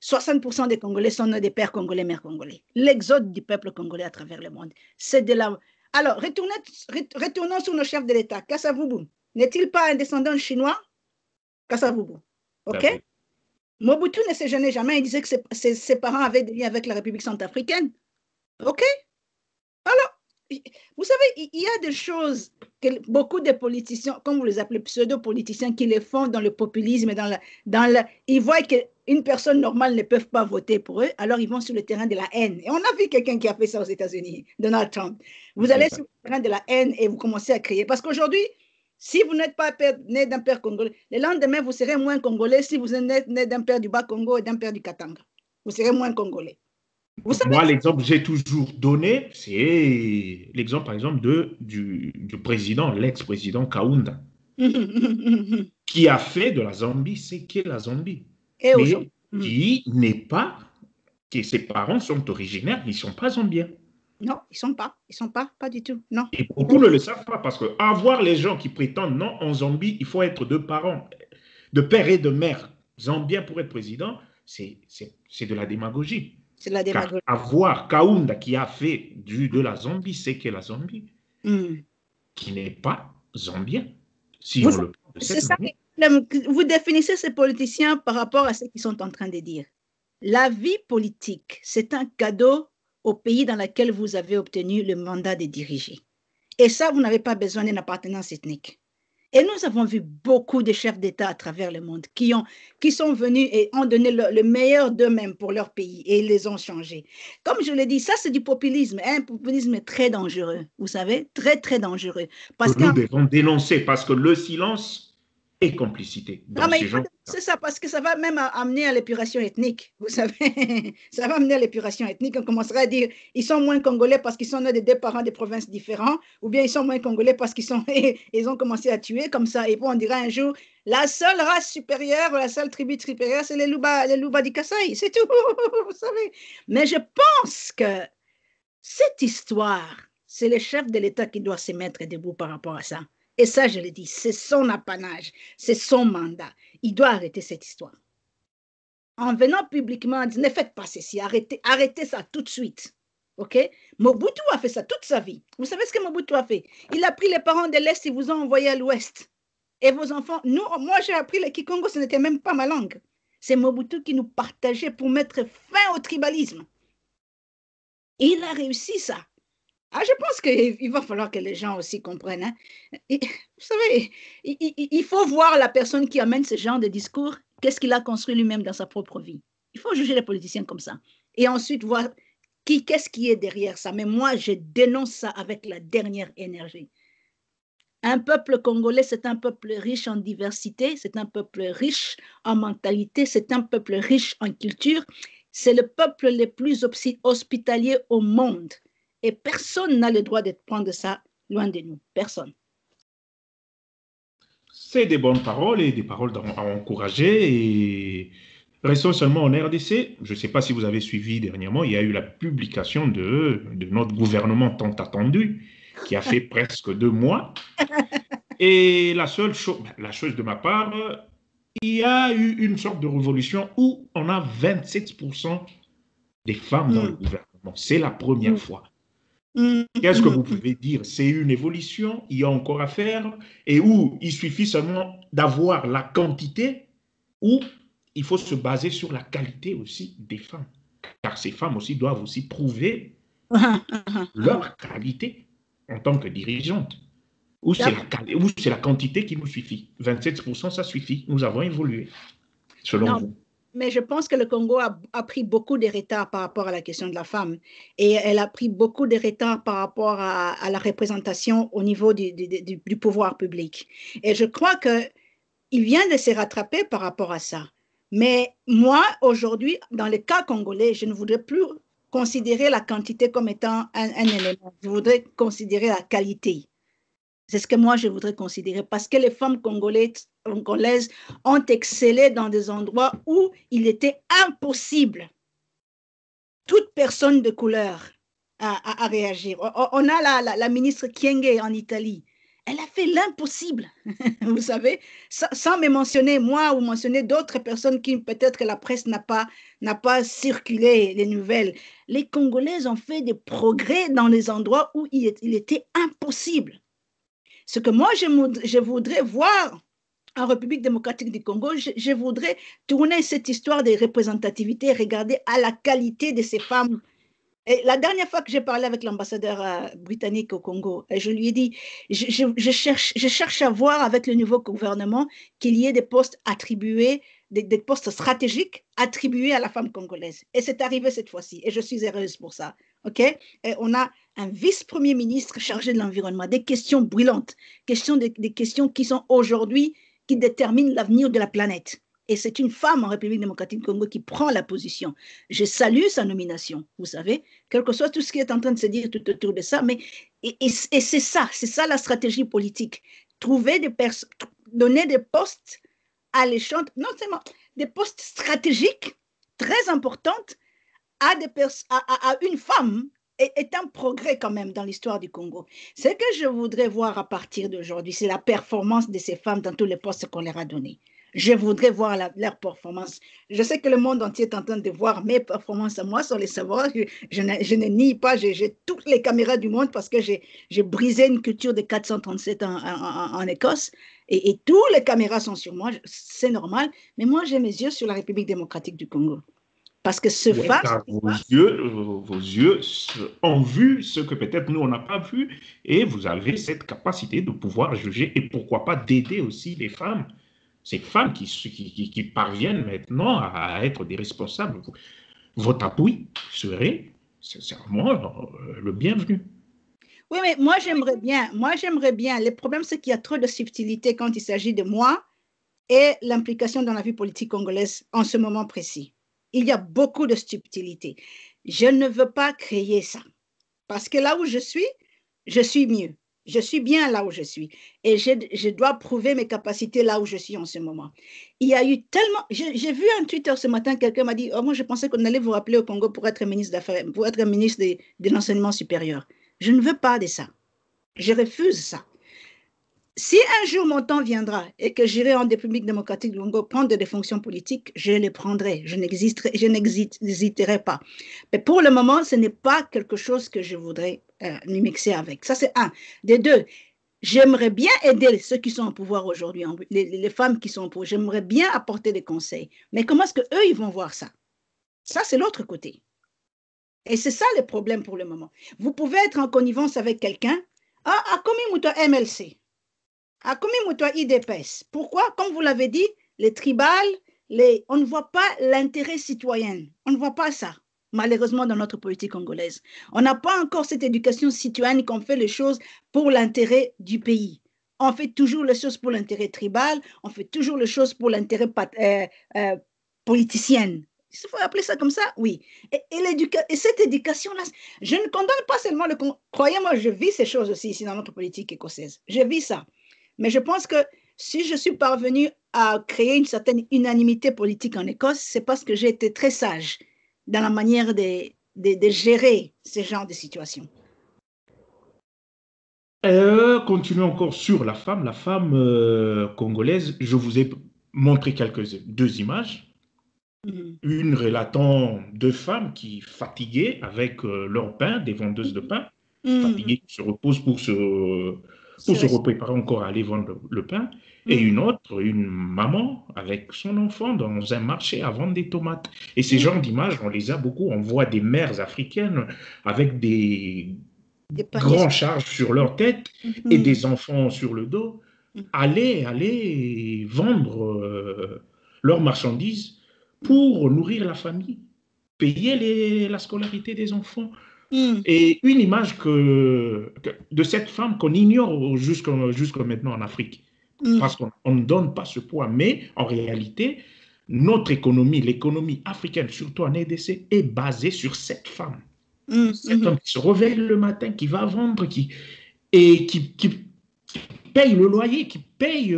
B: 60% des Congolais sont des pères congolais, mères congolais? L'exode du peuple congolais à travers le monde, c'est de la... Alors, retournons sur nos chefs de l'État. Kasavubu, n'est-il pas un descendant chinois? Kasavubu, ok? Mobutu ne s'est jamais, il disait que ses parents avaient des liens avec la République centrafricaine. Ok? Alors, vous savez, il y a des choses que beaucoup de politiciens, comme vous les appelez pseudo-politiciens, qui les font dans le populisme et ils voient qu'une personne normale ne peut pas voter pour eux, alors ils vont sur le terrain de la haine. Et on a vu quelqu'un qui a fait ça aux États-Unis, Donald Trump. Vous allez sur le terrain de la haine et vous commencez à crier. Parce qu'aujourd'hui, si vous n'êtes pas né d'un père congolais, le lendemain, vous serez moins congolais si vous êtes né d'un père du Bas-Congo et d'un père du Katanga. Vous serez moins congolais.
A: Moi, l'exemple que j'ai toujours donné, c'est l'exemple, par exemple, du président, l'ex-président Kaunda, qui a fait de la Zambie ce qu'est la Zambie. Mais qui n'est pas, que ses parents sont originaires, ils ne sont pas zambiens.
B: Non, ils ne sont pas du tout, non.
A: Et beaucoup ne le savent pas, parce que avoir les gens qui prétendent non, en Zambie, il faut être deux parents, de père et de mère zambiens pour être président, c'est de la démagogie.
B: C'est la démagogie.
A: Car avoir Kaunda qui a fait de la Zambie, c'est que la Zambie, qui n'est pas zambien, si on le prend de cette manière.
B: Vous définissez ces politiciens par rapport à ce qu'ils sont en train de dire. La vie politique, c'est un cadeau au pays dans lequel vous avez obtenu le mandat de diriger. Et ça, vous n'avez pas besoin d'une appartenance ethnique. Et nous avons vu beaucoup de chefs d'État à travers le monde qui sont venus et ont donné le meilleur d'eux-mêmes pour leur pays et ils les ont changés. Comme je l'ai dit, ça c'est du populisme, un populisme très dangereux, vous savez, très très dangereux.
A: Parce que nous devons dénoncer parce que le silence est complicité.
B: C'est ça, parce que ça va même amener à l'épuration ethnique, vous savez. Ça va amener à l'épuration ethnique. On commencera à dire ils sont moins congolais parce qu'ils sont nés de deux parents de provinces différentes, ou bien ils sont moins congolais parce ils ont commencé à tuer comme ça. Et puis on dira un jour, la seule race supérieure, la seule tribu supérieure, c'est les Luba du Kasaï, c'est tout, vous savez. Mais je pense que cette histoire, c'est le chef de l'État qui doit se mettre debout par rapport à ça. Et ça, je le dis, c'est son apanage, c'est son mandat. Il doit arrêter cette histoire. En venant publiquement, ne faites pas ceci, arrêtez ça tout de suite. Ok? Mobutu a fait ça toute sa vie. Vous savez ce que Mobutu a fait? Il a pris les parents de l'Est et vous a envoyés à l'Ouest. Et vos enfants, moi j'ai appris le Kikongo, ce n'était même pas ma langue. C'est Mobutu qui nous partageait pour mettre fin au tribalisme. Et il a réussi ça. Ah, je pense qu'il va falloir que les gens aussi comprennent. Hein. Vous savez, il faut voir la personne qui amène ce genre de discours, qu'est-ce qu'il a construit lui-même dans sa propre vie. Il faut juger les politiciens comme ça. Et ensuite voir qu'est-ce qui est derrière ça. Mais moi, je dénonce ça avec la dernière énergie. Un peuple congolais, c'est un peuple riche en diversité, c'est un peuple riche en mentalité, c'est un peuple riche en culture. C'est le peuple le plus hospitalier au monde. Et personne n'a le droit de prendre ça loin de nous. Personne.
A: C'est des bonnes paroles et des paroles à encourager. Et restons seulement en RDC. Je ne sais pas si vous avez suivi dernièrement, il y a eu la publication de notre gouvernement tant attendu, qui a fait presque 2 mois. Et la chose de ma part, il y a eu une sorte de révolution où on a 27% des femmes dans le
B: Mm,
A: gouvernement. C'est la première
B: mm,
A: fois.
B: mm,
A: Qu'est-ce que
B: mm,
A: vous
B: mm.
A: pouvez dire? C'est une évolution, il y a encore à faire, et où il suffit seulement d'avoir la quantité, ou il faut se baser sur la qualité aussi des femmes. Car ces femmes aussi doivent aussi prouver
B: Ah, ah, ah, ah.
A: leur qualité en tant que dirigeantes. Ou c'est
B: D'accord.
A: la quantité qui nous suffit. 27%, ça suffit. Nous avons évolué, selon
B: Non,
A: vous.
B: mais je pense que le Congo a pris beaucoup de retard par rapport à la question de la femme. Et elle a pris beaucoup de retard par rapport à la représentation au niveau du pouvoir public. Et je crois qu'il vient de se rattraper par rapport à ça. Mais moi, aujourd'hui, dans le cas congolais, je ne voudrais plus considérer la quantité comme étant un élément. Je voudrais considérer la qualité. C'est ce que moi, je voudrais considérer parce que les femmes congolaises ont excellé dans des endroits où il était impossible, toute personne de couleur, à réagir. On a la ministre Kyenge en Italie. Elle a fait l'impossible, vous savez, sans me mentionner moi ou mentionner d'autres personnes qui peut-être la presse n'a pas circulé les nouvelles. Les Congolaises ont fait des progrès dans les endroits où il était impossible. Ce que moi, je voudrais voir en République démocratique du Congo, je voudrais tourner cette histoire de représentativité, regarder à la qualité de ces femmes. Et la dernière fois que j'ai parlé avec l'ambassadeur britannique au Congo, je lui ai dit, je cherche à voir avec le nouveau gouvernement qu'il y ait des postes attribués, des postes stratégiques attribués à la femme congolaise. Et c'est arrivé cette fois-ci. Et je suis heureuse pour ça. OK? Et on a un vice-premier ministre chargé de l'environnement, des questions brûlantes, des questions qui sont aujourd'hui, qui déterminent l'avenir de la planète. Et c'est une femme en République démocratique du Congo qui prend la position. Je salue sa nomination, vous savez, quel que soit tout ce qui est en train de se dire tout autour de ça. Mais, et c'est ça la stratégie politique. Trouver donner des postes alléchantes, non seulement des postes stratégiques très importantes à, à une femme est un progrès quand même dans l'histoire du Congo. Ce que je voudrais voir à partir d'aujourd'hui, c'est la performance de ces femmes dans tous les postes qu'on leur a donnés. Je voudrais voir leur performance. Je sais que le monde entier est en train de voir mes performances à moi sans les savoir. Je ne nie pas, j'ai toutes les caméras du monde parce que j'ai brisé une culture de 437 en Écosse et toutes les caméras sont sur moi, c'est normal. Mais moi, j'ai mes yeux sur la République démocratique du Congo. Parce que ce
A: Oui,
B: face,
A: car vos yeux ont vu ce que peut-être nous, on n'a pas vu, et vous avez cette capacité de pouvoir juger et pourquoi pas d'aider aussi les femmes, ces femmes qui parviennent maintenant à être des responsables. Votre appui serait sincèrement le bienvenu.
B: oui, mais moi j'aimerais bien. Le problème, c'est qu'il y a trop de subtilité quand il s'agit de moi et l'implication dans la vie politique congolaise en ce moment précis. Il y a beaucoup de subtilité. Je ne veux pas créer ça. Parce que là où je suis mieux. Je suis bien là où je suis. Et je dois prouver mes capacités là où je suis en ce moment. Il y a eu tellement. J'ai vu un Twitter ce matin, quelqu'un m'a dit oh, moi, je pensais qu'on allait vous rappeler au Congo pour être ministre d'Affaires, pour être ministre de l'enseignement supérieur. Je ne veux pas de ça. Je refuse ça. Si un jour mon temps viendra et que j'irai en République démocratique du Congo prendre des fonctions politiques, je les prendrai. Je n'hésiterai pas. Mais pour le moment, ce n'est pas quelque chose que je voudrais m'y mixer avec. Ça, c'est un. Des deux, j'aimerais bien aider ceux qui sont au pouvoir aujourd'hui, les femmes qui sont au pouvoir. J'aimerais bien apporter des conseils. Mais comment est-ce qu'eux, ils vont voir ça? Ça, c'est l'autre côté. Et c'est ça le problème pour le moment. Vous pouvez être en connivence avec quelqu'un. Ah, à combien MLC? À combien IDPS? Pourquoi? Comme vous l'avez dit, les tribales, on ne voit pas l'intérêt citoyen. On ne voit pas ça, malheureusement, dans notre politique congolaise. On n'a pas encore cette éducation citoyenne qu'on fait les choses pour l'intérêt du pays. On fait toujours les choses pour l'intérêt tribal, on fait toujours les choses pour l'intérêt politicien. Il faut appeler ça comme ça, oui. Et cette éducation-là, je ne condamne pas seulement le... Croyez-moi, je vis ces choses aussi ici dans notre politique écossaise. Je vis ça. Mais je pense que si je suis parvenue à créer une certaine unanimité politique en Écosse, c'est parce que j'ai été très sage dans la manière de gérer ce genre de situation.
A: Continuons encore sur la femme congolaise. Je vous ai montrer deux images.
B: Mhm.
A: Une relatant deux femmes qui, fatiguées avec leur pain, des vendeuses de pain,
B: Mhm.
A: fatiguées qui se reposent pour
B: C'est
A: se
B: vrai.
A: préparer encore à aller vendre le pain. Et une
B: Mhm.
A: autre, une maman avec son enfant dans un marché à vendre des tomates. Et ces
B: Mhm.
A: genres d'images, on les a beaucoup. On voit des mères africaines avec des
B: Des paniers.
A: grands charges sur leur tête et
B: Mhm.
A: des enfants sur le dos,
B: Mhm.
A: aller vendre leurs marchandises
B: Mhm.
A: pour nourrir la famille, payer la scolarité des enfants.
B: Mhm.
A: Et une image de cette femme qu'on ignore jusqu'à maintenant en Afrique,
B: Mhm.
A: parce qu'on ne donne pas ce poids. Mais en réalité, notre économie, l'économie africaine, surtout en RDC, est basée sur cette femme.
B: Mhm.
A: Cet
B: Mhm.
A: homme qui se réveille le matin, qui va vendre, qui paye le loyer, qui paye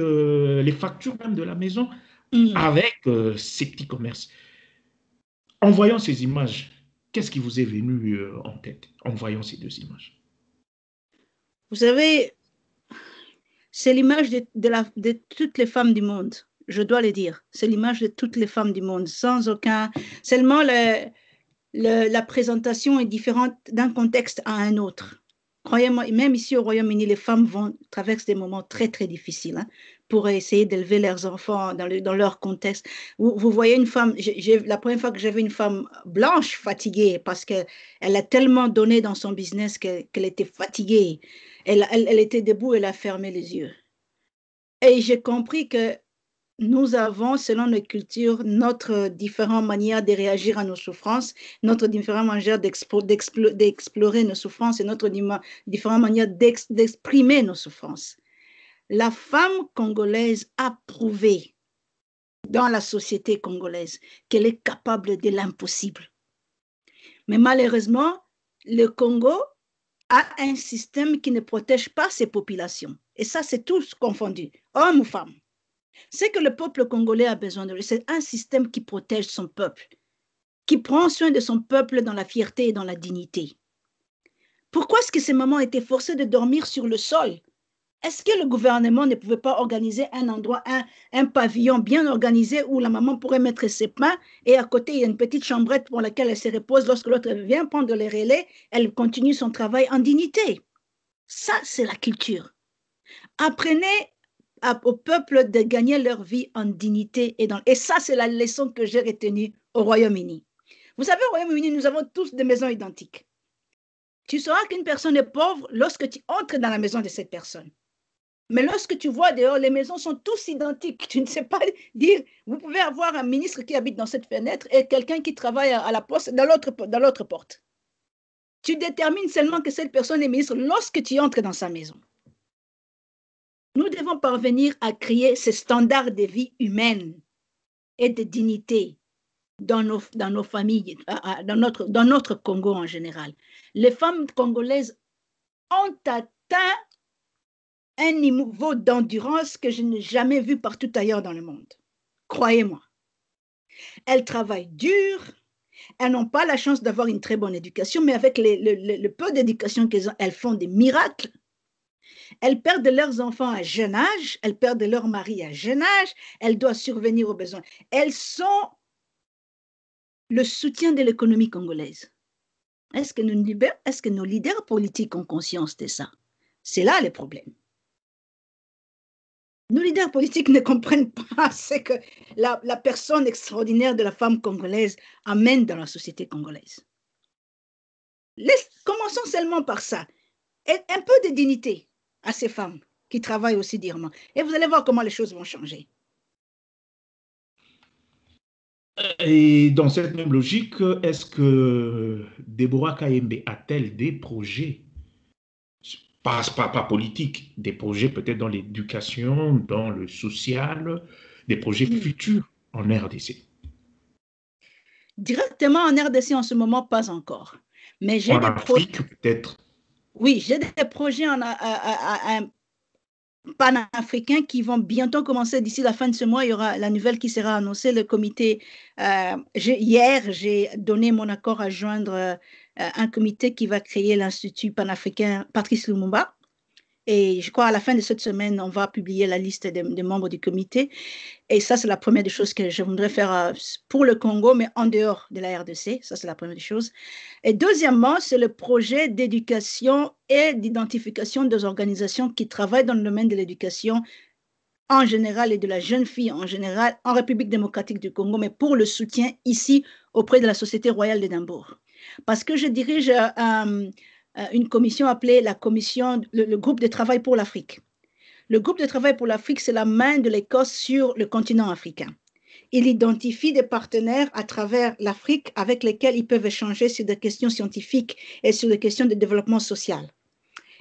A: les factures même de la maison
B: Mhm.
A: avec ces petits commerces. En voyant ces images, qu'est-ce qui vous est venu en tête en voyant ces deux images?
B: Vous savez, c'est l'image de toutes les femmes du monde. Je dois le dire. C'est l'image de toutes les femmes du monde, sans aucun. Seulement, la présentation est différente d'un contexte à un autre. Croyez-moi, même ici au Royaume-Uni, les femmes traversent des moments très, très difficiles hein, pour essayer d'élever leurs enfants dans leur contexte. Vous voyez une femme, la première fois que j'avais une femme blanche fatiguée parce qu'elle a tellement donné dans son business qu'elle était fatiguée. Elle était debout, elle a fermé les yeux. Et j'ai compris que nous avons, selon nos cultures, notre différente manière de réagir à nos souffrances, notre différente manière d'explorer nos souffrances et notre différente manière d'exprimer nos souffrances. La femme congolaise a prouvé dans la société congolaise qu'elle est capable de l'impossible. Mais malheureusement, le Congo a un système qui ne protège pas ses populations. Et ça, c'est tous confondu, hommes ou femmes. Ce que le peuple congolais a besoin de lui, c'est un système qui protège son peuple, qui prend soin de son peuple dans la fierté et dans la dignité. Pourquoi est-ce que ces mamans étaient forcées de dormir sur le sol? Est-ce que le gouvernement ne pouvait pas organiser un endroit, un pavillon bien organisé où la maman pourrait mettre ses pains et à côté, il y a une petite chambrette pour laquelle elle se repose. Lorsque l'autre vient prendre les relais, elle continue son travail en dignité. Ça, c'est la culture. Apprenez au peuple de gagner leur vie en dignité. Et ça, c'est la leçon que j'ai retenue au Royaume-Uni. Vous savez, au Royaume-Uni, nous avons tous des maisons identiques. Tu sauras qu'une personne est pauvre lorsque tu entres dans la maison de cette personne. Mais lorsque tu vois dehors, les maisons sont tous identiques. Tu ne sais pas dire, vous pouvez avoir un ministre qui habite dans cette fenêtre et quelqu'un qui travaille à la poste dans l'autre porte. Tu détermines seulement que cette personne est ministre lorsque tu entres dans sa maison. Nous devons parvenir à créer ces standards de vie humaine et de dignité dans nos familles, dans notre Congo en général. Les femmes congolaises ont atteint un niveau d'endurance que je n'ai jamais vu partout ailleurs dans le monde. Croyez-moi. Elles travaillent dur, elles n'ont pas la chance d'avoir une très bonne éducation, mais avec le peu d'éducation qu'elles ont, elles font des miracles. Elles perdent leurs enfants à jeune âge, elles perdent leur mari à jeune âge, elles doivent survenir aux besoins. Elles sont le soutien de l'économie congolaise. Est-ce que nos leaders politiques ont conscience de ça? C'est là le problème. Nos leaders politiques ne comprennent pas ce que la personne extraordinaire de la femme congolaise amène dans la société congolaise. Commençons seulement par ça. Et un peu de dignité à ces femmes qui travaillent aussi durement. Et vous allez voir comment les choses vont changer.
A: Et dans cette même logique, est-ce que Deborah Kayembe a-t-elle des projets, pas politiques, des projets peut-être dans l'éducation, dans le social, des projets futurs en RDC?
B: Directement en RDC en ce moment, pas encore. Mais j'ai
A: En
B: des projets.
A: Afrique, peut-être?
B: Oui, j'ai des projets panafricains qui vont bientôt commencer d'ici la fin de ce mois. Il y aura la nouvelle qui sera annoncée. Le comité, hier, j'ai donné mon accord à joindre un comité qui va créer l'Institut panafricain Patrice Lumumba. Et je crois à la fin de cette semaine, on va publier la liste des membres du comité. Et ça, c'est la première des choses que je voudrais faire pour le Congo, mais en dehors de la RDC. Ça, c'est la première des choses. Et deuxièmement, c'est le projet d'éducation et d'identification des organisations qui travaillent dans le domaine de l'éducation en général et de la jeune fille en général en République démocratique du Congo, mais pour le soutien ici auprès de la Société royale d'Édimbourg. Parce que je dirige une commission appelée la commission, le groupe de travail pour l'Afrique. Le groupe de travail pour l'Afrique, c'est la main de l'Écosse sur le continent africain. Il identifie des partenaires à travers l'Afrique avec lesquels ils peuvent échanger sur des questions scientifiques et sur des questions de développement social.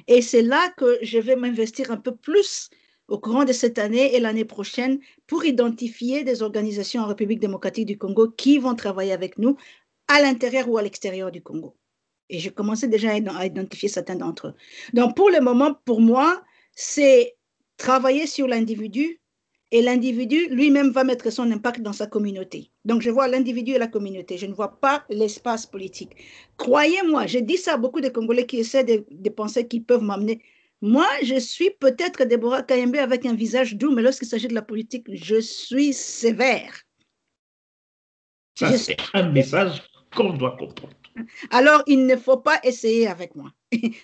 B: Et c'est là que je vais m'investir un peu plus au courant de cette année et l'année prochaine pour identifier des organisations en République démocratique du Congo qui vont travailler avec nous à l'intérieur ou à l'extérieur du Congo. Et j'ai commencé déjà à identifier certains d'entre eux. Donc, pour le moment, pour moi, c'est travailler sur l'individu et l'individu lui-même va mettre son impact dans sa communauté. Donc, je vois l'individu et la communauté. Je ne vois pas l'espace politique. Croyez-moi, j'ai dit ça à beaucoup de Congolais qui essaient de penser qu'ils peuvent m'amener. Moi, je suis peut-être Deborah Kayembe avec un visage doux, mais lorsqu'il s'agit de la politique, je suis sévère.
A: Ça, c'est un message qu'on doit comprendre.
B: Alors, il ne faut pas essayer avec moi.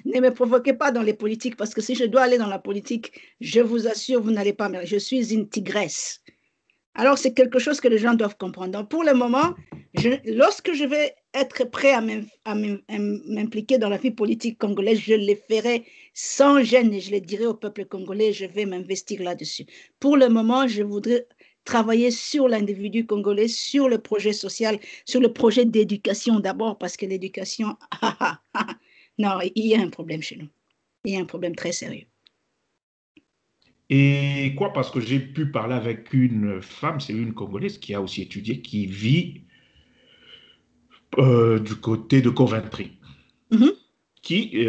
B: Ne me provoquez pas dans les politiques, parce que si je dois aller dans la politique, je vous assure, vous n'allez pas me... Je suis une tigresse. Alors, c'est quelque chose que les gens doivent comprendre. Donc, pour le moment, lorsque je vais être prêt à m'impliquer dans la vie politique congolaise, je le ferai sans gêne et je le dirai au peuple congolais, je vais m'investir là-dessus. Pour le moment, je voudrais travailler sur l'individu congolais, sur le projet social, sur le projet d'éducation d'abord, parce que l'éducation, non, il y a un problème chez nous. Il y a un problème très sérieux.
A: Et quoi, parce que j'ai pu parler avec une femme, c'est une Congolaise qui a aussi étudié, qui vit du côté de Coventry, qui,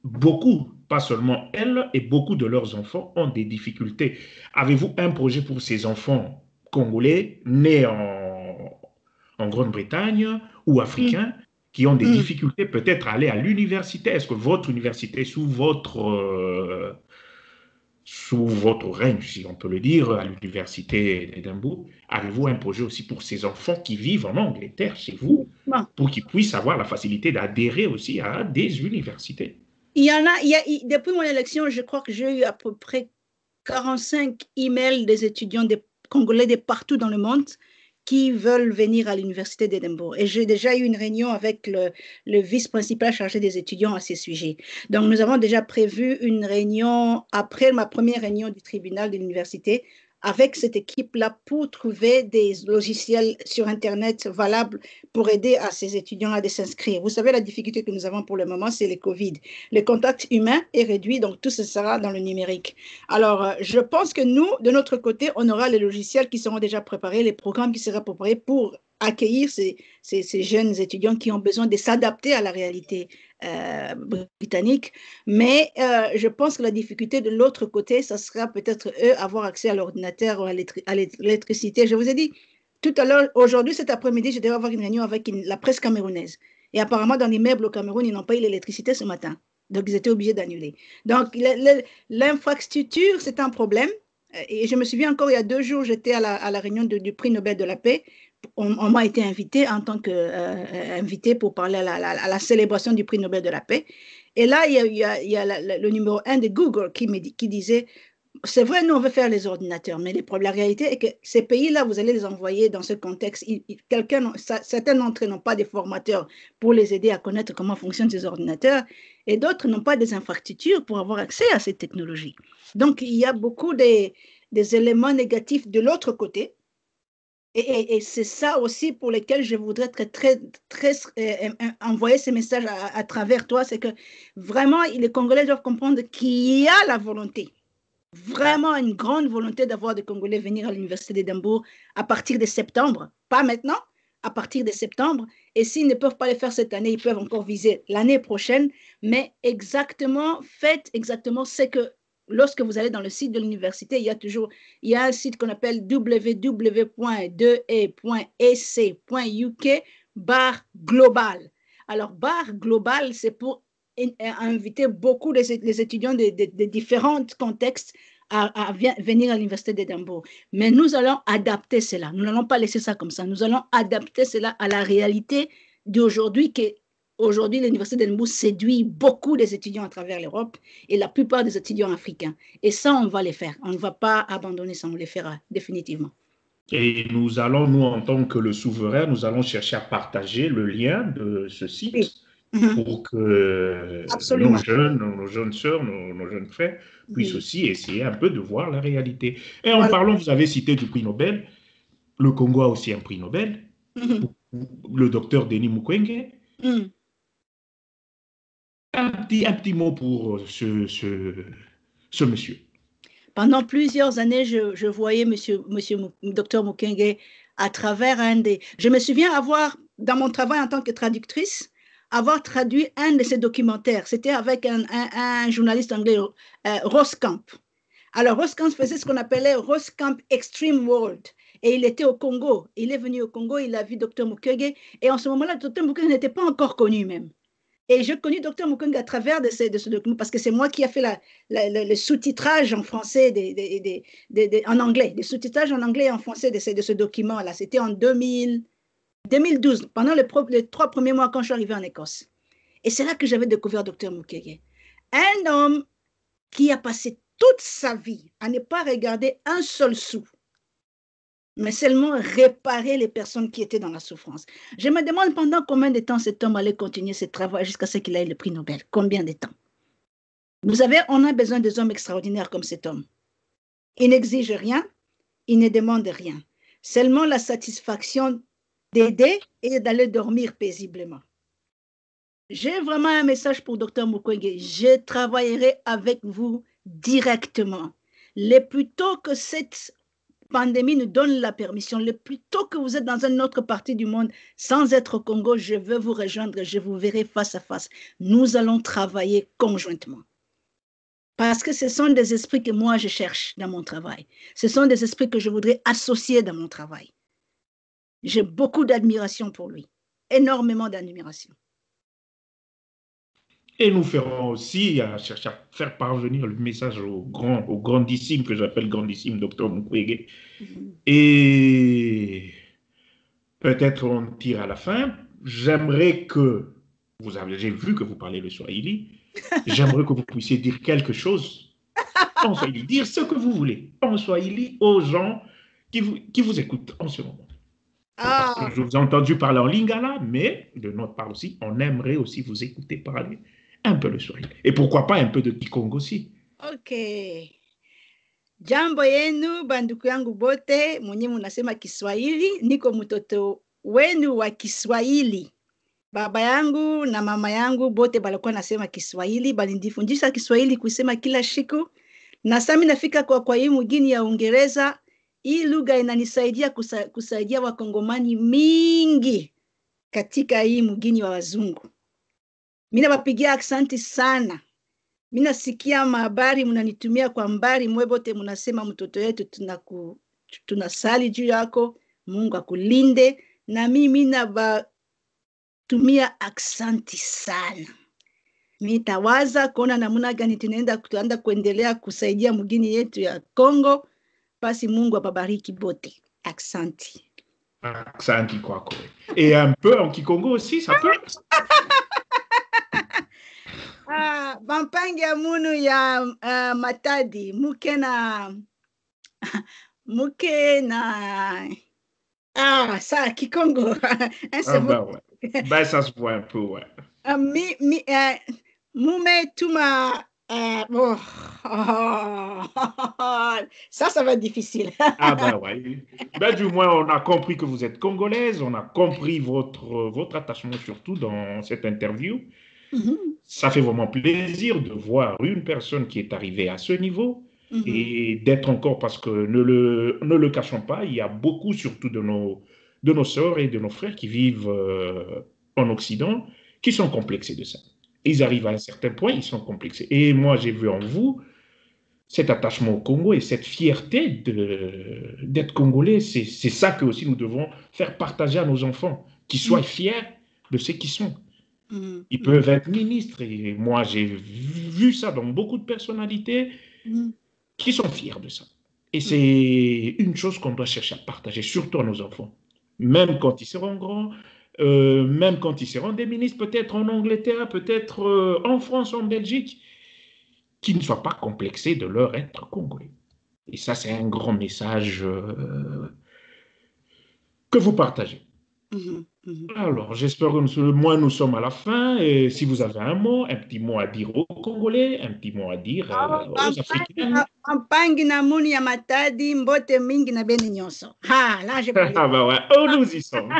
A: beaucoup, pas seulement elle, et beaucoup de leurs enfants ont des difficultés. Avez-vous un projet pour ces enfants congolais nés en Grande-Bretagne ou africains qui ont des difficultés peut-être à aller à l'université? Est-ce que votre université, sous votre règne, si on peut le dire, à l'université d'Édimbourg, avez-vous un projet aussi pour ces enfants qui vivent en Angleterre chez vous, pour qu'ils puissent avoir la facilité d'adhérer aussi à des universités?
B: Il y en a, depuis mon élection, je crois que j'ai eu à peu près 45 emails des étudiants des Congolais de partout dans le monde qui veulent venir à l'université d'Édimbourg. Et j'ai déjà eu une réunion avec le vice-principal chargé des étudiants à ces sujets. Donc, nous avons déjà prévu une réunion après ma première réunion du tribunal de l'université avec cette équipe-là pour trouver des logiciels sur Internet valables pour aider à ces étudiants-là de s'inscrire. Vous savez, la difficulté que nous avons pour le moment, c'est le Covid. Le contact humain est réduit, donc tout ce sera dans le numérique. Alors, je pense que nous, de notre côté, on aura les logiciels qui seront déjà préparés, les programmes qui seront préparés pour accueillir ces jeunes étudiants qui ont besoin de s'adapter à la réalité britannique. Mais je pense que la difficulté de l'autre côté, ça sera peut-être eux avoir accès à l'ordinateur ou à l'électricité. Je vous ai dit tout à l'heure, aujourd'hui, cet après-midi, je devais avoir une réunion avec la presse camerounaise. Et apparemment, dans l'immeuble au Cameroun, ils n'ont pas eu l'électricité ce matin. Donc, ils étaient obligés d'annuler. Donc, l'infrastructure, c'est un problème. Et je me souviens encore, il y a 2 jours, j'étais à la réunion du prix Nobel de la paix. On m'a été invité en tant qu'invité pour parler à la célébration du prix Nobel de la paix. Et là, il y a le numéro 1 de Google qui disait, c'est vrai, nous, on veut faire les ordinateurs, mais la réalité est que ces pays-là, vous allez les envoyer dans ce contexte. Certains d'entre eux n'ont pas des formateurs pour les aider à connaître comment fonctionnent ces ordinateurs, et d'autres n'ont pas des infrastructures pour avoir accès à ces technologies. Donc, il y a beaucoup des éléments négatifs de l'autre côté. Et c'est ça aussi pour lesquels je voudrais envoyer ces messages à travers toi, c'est que vraiment, les Congolais doivent comprendre qu'il y a la volonté, vraiment une grande volonté d'avoir des Congolais venir à l'université d'Édimbourg à partir de septembre, pas maintenant, à partir de septembre. Et s'ils ne peuvent pas le faire cette année, ils peuvent encore viser l'année prochaine. Mais faites exactement ce que lorsque vous allez dans le site de l'université, il y a un site qu'on appelle www.2e.ec.uk/global. Alors, /global, c'est pour invité beaucoup les étudiants de différents contextes à venir à l'Université d'Édimbourg. Mais nous allons adapter cela. Nous n'allons pas laisser ça comme ça. Nous allons adapter cela à la réalité d'aujourd'hui, qu'aujourd'hui, l'Université d'Édimbourg séduit beaucoup des étudiants à travers l'Europe et la plupart des étudiants africains. Et ça, on va les faire. On ne va pas abandonner ça, on les fera définitivement.
A: Et nous allons, nous, en tant que le souverain, nous allons chercher à partager le lien de ce site
B: Oui.
A: pour que
B: Absolument.
A: nos jeunes sœurs, nos jeunes frères puissent
B: Oui.
A: aussi essayer un peu de voir la réalité. Et en
B: Voilà.
A: parlant, vous avez cité du prix Nobel. Le Congo a aussi un prix Nobel, le docteur Denis Mukwege. Un petit mot pour ce monsieur.
B: Pendant plusieurs années, je voyais Dr Mukwege à travers un des... Je me souviens avoir, dans mon travail en tant que traductrice, avoir traduit un de ses documentaires. C'était avec un journaliste anglais, Roskamp. Alors, Roskamp faisait ce qu'on appelait Roskamp Extreme World. Et il était au Congo. Il est venu au Congo, il a vu Dr Mukwege. Et en ce moment-là, Dr Mukwege n'était pas encore connu même. Et j'ai connu Dr Mukwege à travers de ce document, parce que c'est moi qui ai fait le sous-titrage en français, en anglais, le sous-titrage en anglais et en français de ce document-là. C'était en 2012, pendant les 3 premiers mois quand je suis arrivée en Écosse. Et c'est là que j'avais découvert Dr Mukwege. Un homme qui a passé toute sa vie à ne pas regarder un seul sou, mais seulement réparer les personnes qui étaient dans la souffrance. Je me demande pendant combien de temps cet homme allait continuer ce travail jusqu'à ce qu'il ait le prix Nobel. Combien de temps? On a besoin des hommes extraordinaires comme cet homme. Il n'exige rien, il ne demande rien. Seulement la satisfaction d'aider et d'aller dormir paisiblement. J'ai vraiment un message pour Dr Mukwege. Je travaillerai avec vous directement. Le plus tôt que cette pandémie nous donne la permission, le plus tôt que vous êtes dans une autre partie du monde sans être au Congo, je veux vous rejoindre, je vous verrai face à face. Nous allons travailler conjointement. Parce que ce sont des esprits que moi je cherche dans mon travail. Ce sont des esprits que je voudrais associer dans mon travail. J'ai beaucoup d'admiration pour lui, énormément d'admiration.
A: Et nous ferons aussi à chercher à faire parvenir le message au grandissime, que j'appelle grandissime, docteur Mukwege. Et peut-être on tire à la fin. J'aimerais que, j'ai vu que vous parlez le Swahili, j'aimerais que vous puissiez dire quelque chose en Swahili, dire ce que vous voulez en Swahili aux gens qui vous écoutent en ce moment. Parce que je vous ai entendu parler en lingala, mais de notre part aussi, on aimerait aussi vous écouter parler un peu le Swahili. Et pourquoi pas un peu de Kikongo aussi.
B: Ok. Jambo yenu banduku yangu bote, mwenye munasema Kiswahili, niko mtoto wenu wa Kiswahili. Baba yangu na mama yangu bote balikuwa nasema Kiswahili, balinifundisha Kiswahili kusema kila siku. Na sasa mimi nafika kwa hii mgini ya Uingereza, hii lugha inanisaidia kusaidia wakongomani mingi katika hii mgini wa wazungu. Mimi nawapigia asante sana. Mimi nasikia habari mnanitumia kwa mbali, mwebote mnasema mtoto yetu tunasali juu yako, Mungu akulinde, na mimi nabatumia asante sana. Mimi tawaza kuona namna gani tunaenda kuendelea kusaidia mgini yetu ya Kongo, basi Mungu ababariki bote. Asante.
A: Asante kwako. Et un peu en Kikongo aussi, ça peut?
B: Bampangi ya munu ya Matadi, muke na ça, Kikongo.
A: Ouais. Ben, ça se voit un peu, ouais.
B: Mume tuma... ça va être difficile.
A: Ouais. Ben, du moins, on a compris que vous êtes congolaise, on a compris votre attachement surtout dans cette interview. Ça fait vraiment plaisir de voir une personne qui est arrivée à ce niveau et d'être encore, parce que ne le cachons pas, il y a beaucoup surtout de nos sœurs et de nos frères qui vivent en Occident qui sont complexés de ça. Ils arrivent à un certain point, ils sont complexés. Et moi, j'ai vu en vous cet attachement au Congo et cette fierté d'être congolais. C'est ça que aussi nous devons faire partager à nos enfants, qu'ils soient fiers de ce qu'ils sont. Ils peuvent être ministres. Et moi, j'ai vu ça dans beaucoup de personnalités qui sont fiers de ça. Et c'est une chose qu'on doit chercher à partager, surtout à nos enfants. Même quand ils seront grands, même quand ils seront des ministres, peut-être en Angleterre, peut-être en France, en Belgique, qu'ils ne soient pas complexés de leur être congolais. Et ça, c'est un grand message que vous partagez. Alors, j'espère que nous sommes à la fin. Et si vous avez un petit mot à dire aux Congolais, un petit mot à dire aux Africains.
B: Là, j'ai parlé.
A: Ah bah ouais, oh, nous y sommes.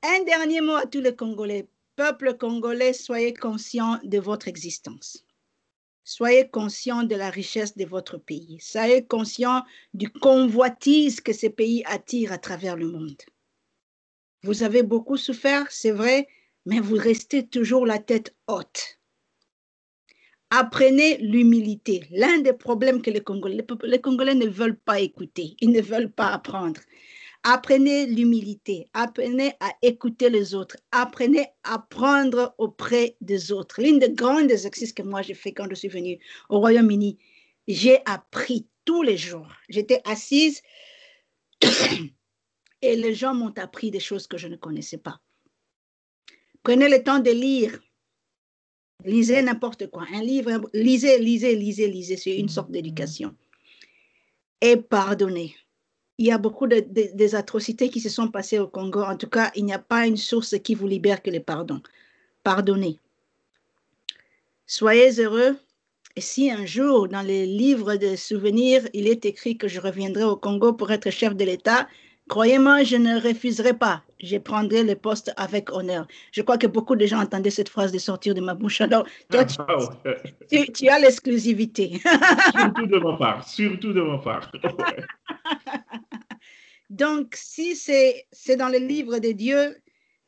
B: Un dernier mot à tous les Congolais. Peuple congolais, soyez conscients de votre existence. Soyez conscients de la richesse de votre pays. Soyez conscients du convoitise que ce pays attire à travers le monde. Vous avez beaucoup souffert, c'est vrai, mais vous restez toujours la tête haute. Apprenez l'humilité. L'un des problèmes que les Congolais ne veulent pas écouter, ils ne veulent pas apprendre. Apprenez l'humilité, apprenez à écouter les autres, apprenez à prendre auprès des autres. L'une des grandes exercices que moi j'ai fait quand je suis venue au Royaume-Uni, j'ai appris tous les jours. J'étais assise et les gens m'ont appris des choses que je ne connaissais pas. Prenez le temps de lire. Lisez n'importe quoi. Un livre, lisez. C'est une sorte d'éducation. Et pardonnez. Il y a beaucoup des atrocités qui se sont passées au Congo. En tout cas, il n'y a pas une source qui vous libère que le pardon. Pardonnez. Soyez heureux. Et si un jour, dans les livres de souvenirs, il est écrit que je reviendrai au Congo pour être chef de l'État, croyez-moi, je ne refuserai pas. Je prendrai le poste avec honneur. Je crois que beaucoup de gens entendaient cette phrase de sortir de ma bouche. Alors, toi, tu as l'exclusivité.
A: Surtout de ma part. Surtout de ma part.
B: Donc, si c'est dans le livre de Dieu,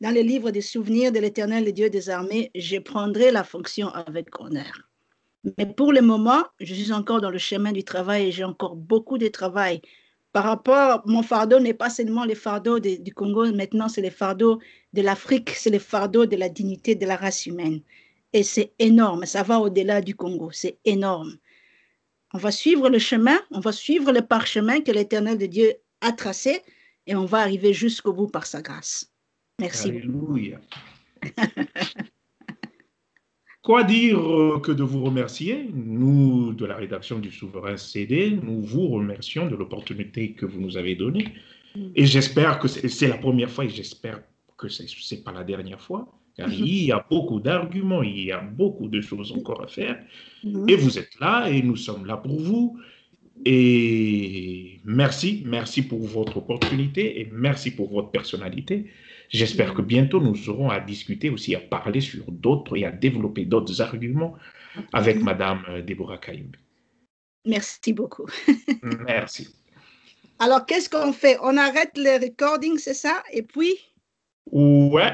B: dans le livre des souvenirs de l'Éternel, le Dieu des armées, je prendrai la fonction avec honneur. Mais pour le moment, je suis encore dans le chemin du travail et j'ai encore beaucoup de travail. Par rapport, mon fardeau n'est pas seulement le fardeau du Congo, maintenant c'est le fardeau de l'Afrique, c'est le fardeau de la dignité de la race humaine. Et c'est énorme, ça va au-delà du Congo, c'est énorme. On va suivre le chemin, on va suivre le parchemin que l'Éternel de Dieu a tracé et on va arriver jusqu'au bout par sa grâce. Merci.
A: Alléluia. Quoi dire que de vous remercier? Nous, de la rédaction du Souverain CD, nous vous remercions de l'opportunité que vous nous avez donnée. Et j'espère que c'est la première fois et j'espère que ce n'est pas la dernière fois. Car il y a beaucoup d'arguments, il y a beaucoup de choses encore à faire. Et vous êtes là et nous sommes là pour vous. Et merci pour votre opportunité et merci pour votre personnalité. J'espère que bientôt nous aurons à discuter aussi, à parler sur d'autres et à développer d'autres arguments avec Madame Deborah Kayumbi.
B: Merci beaucoup.
A: Merci.
B: Alors, qu'est-ce qu'on fait? On arrête le recording, c'est ça? Et puis?
A: Ouais,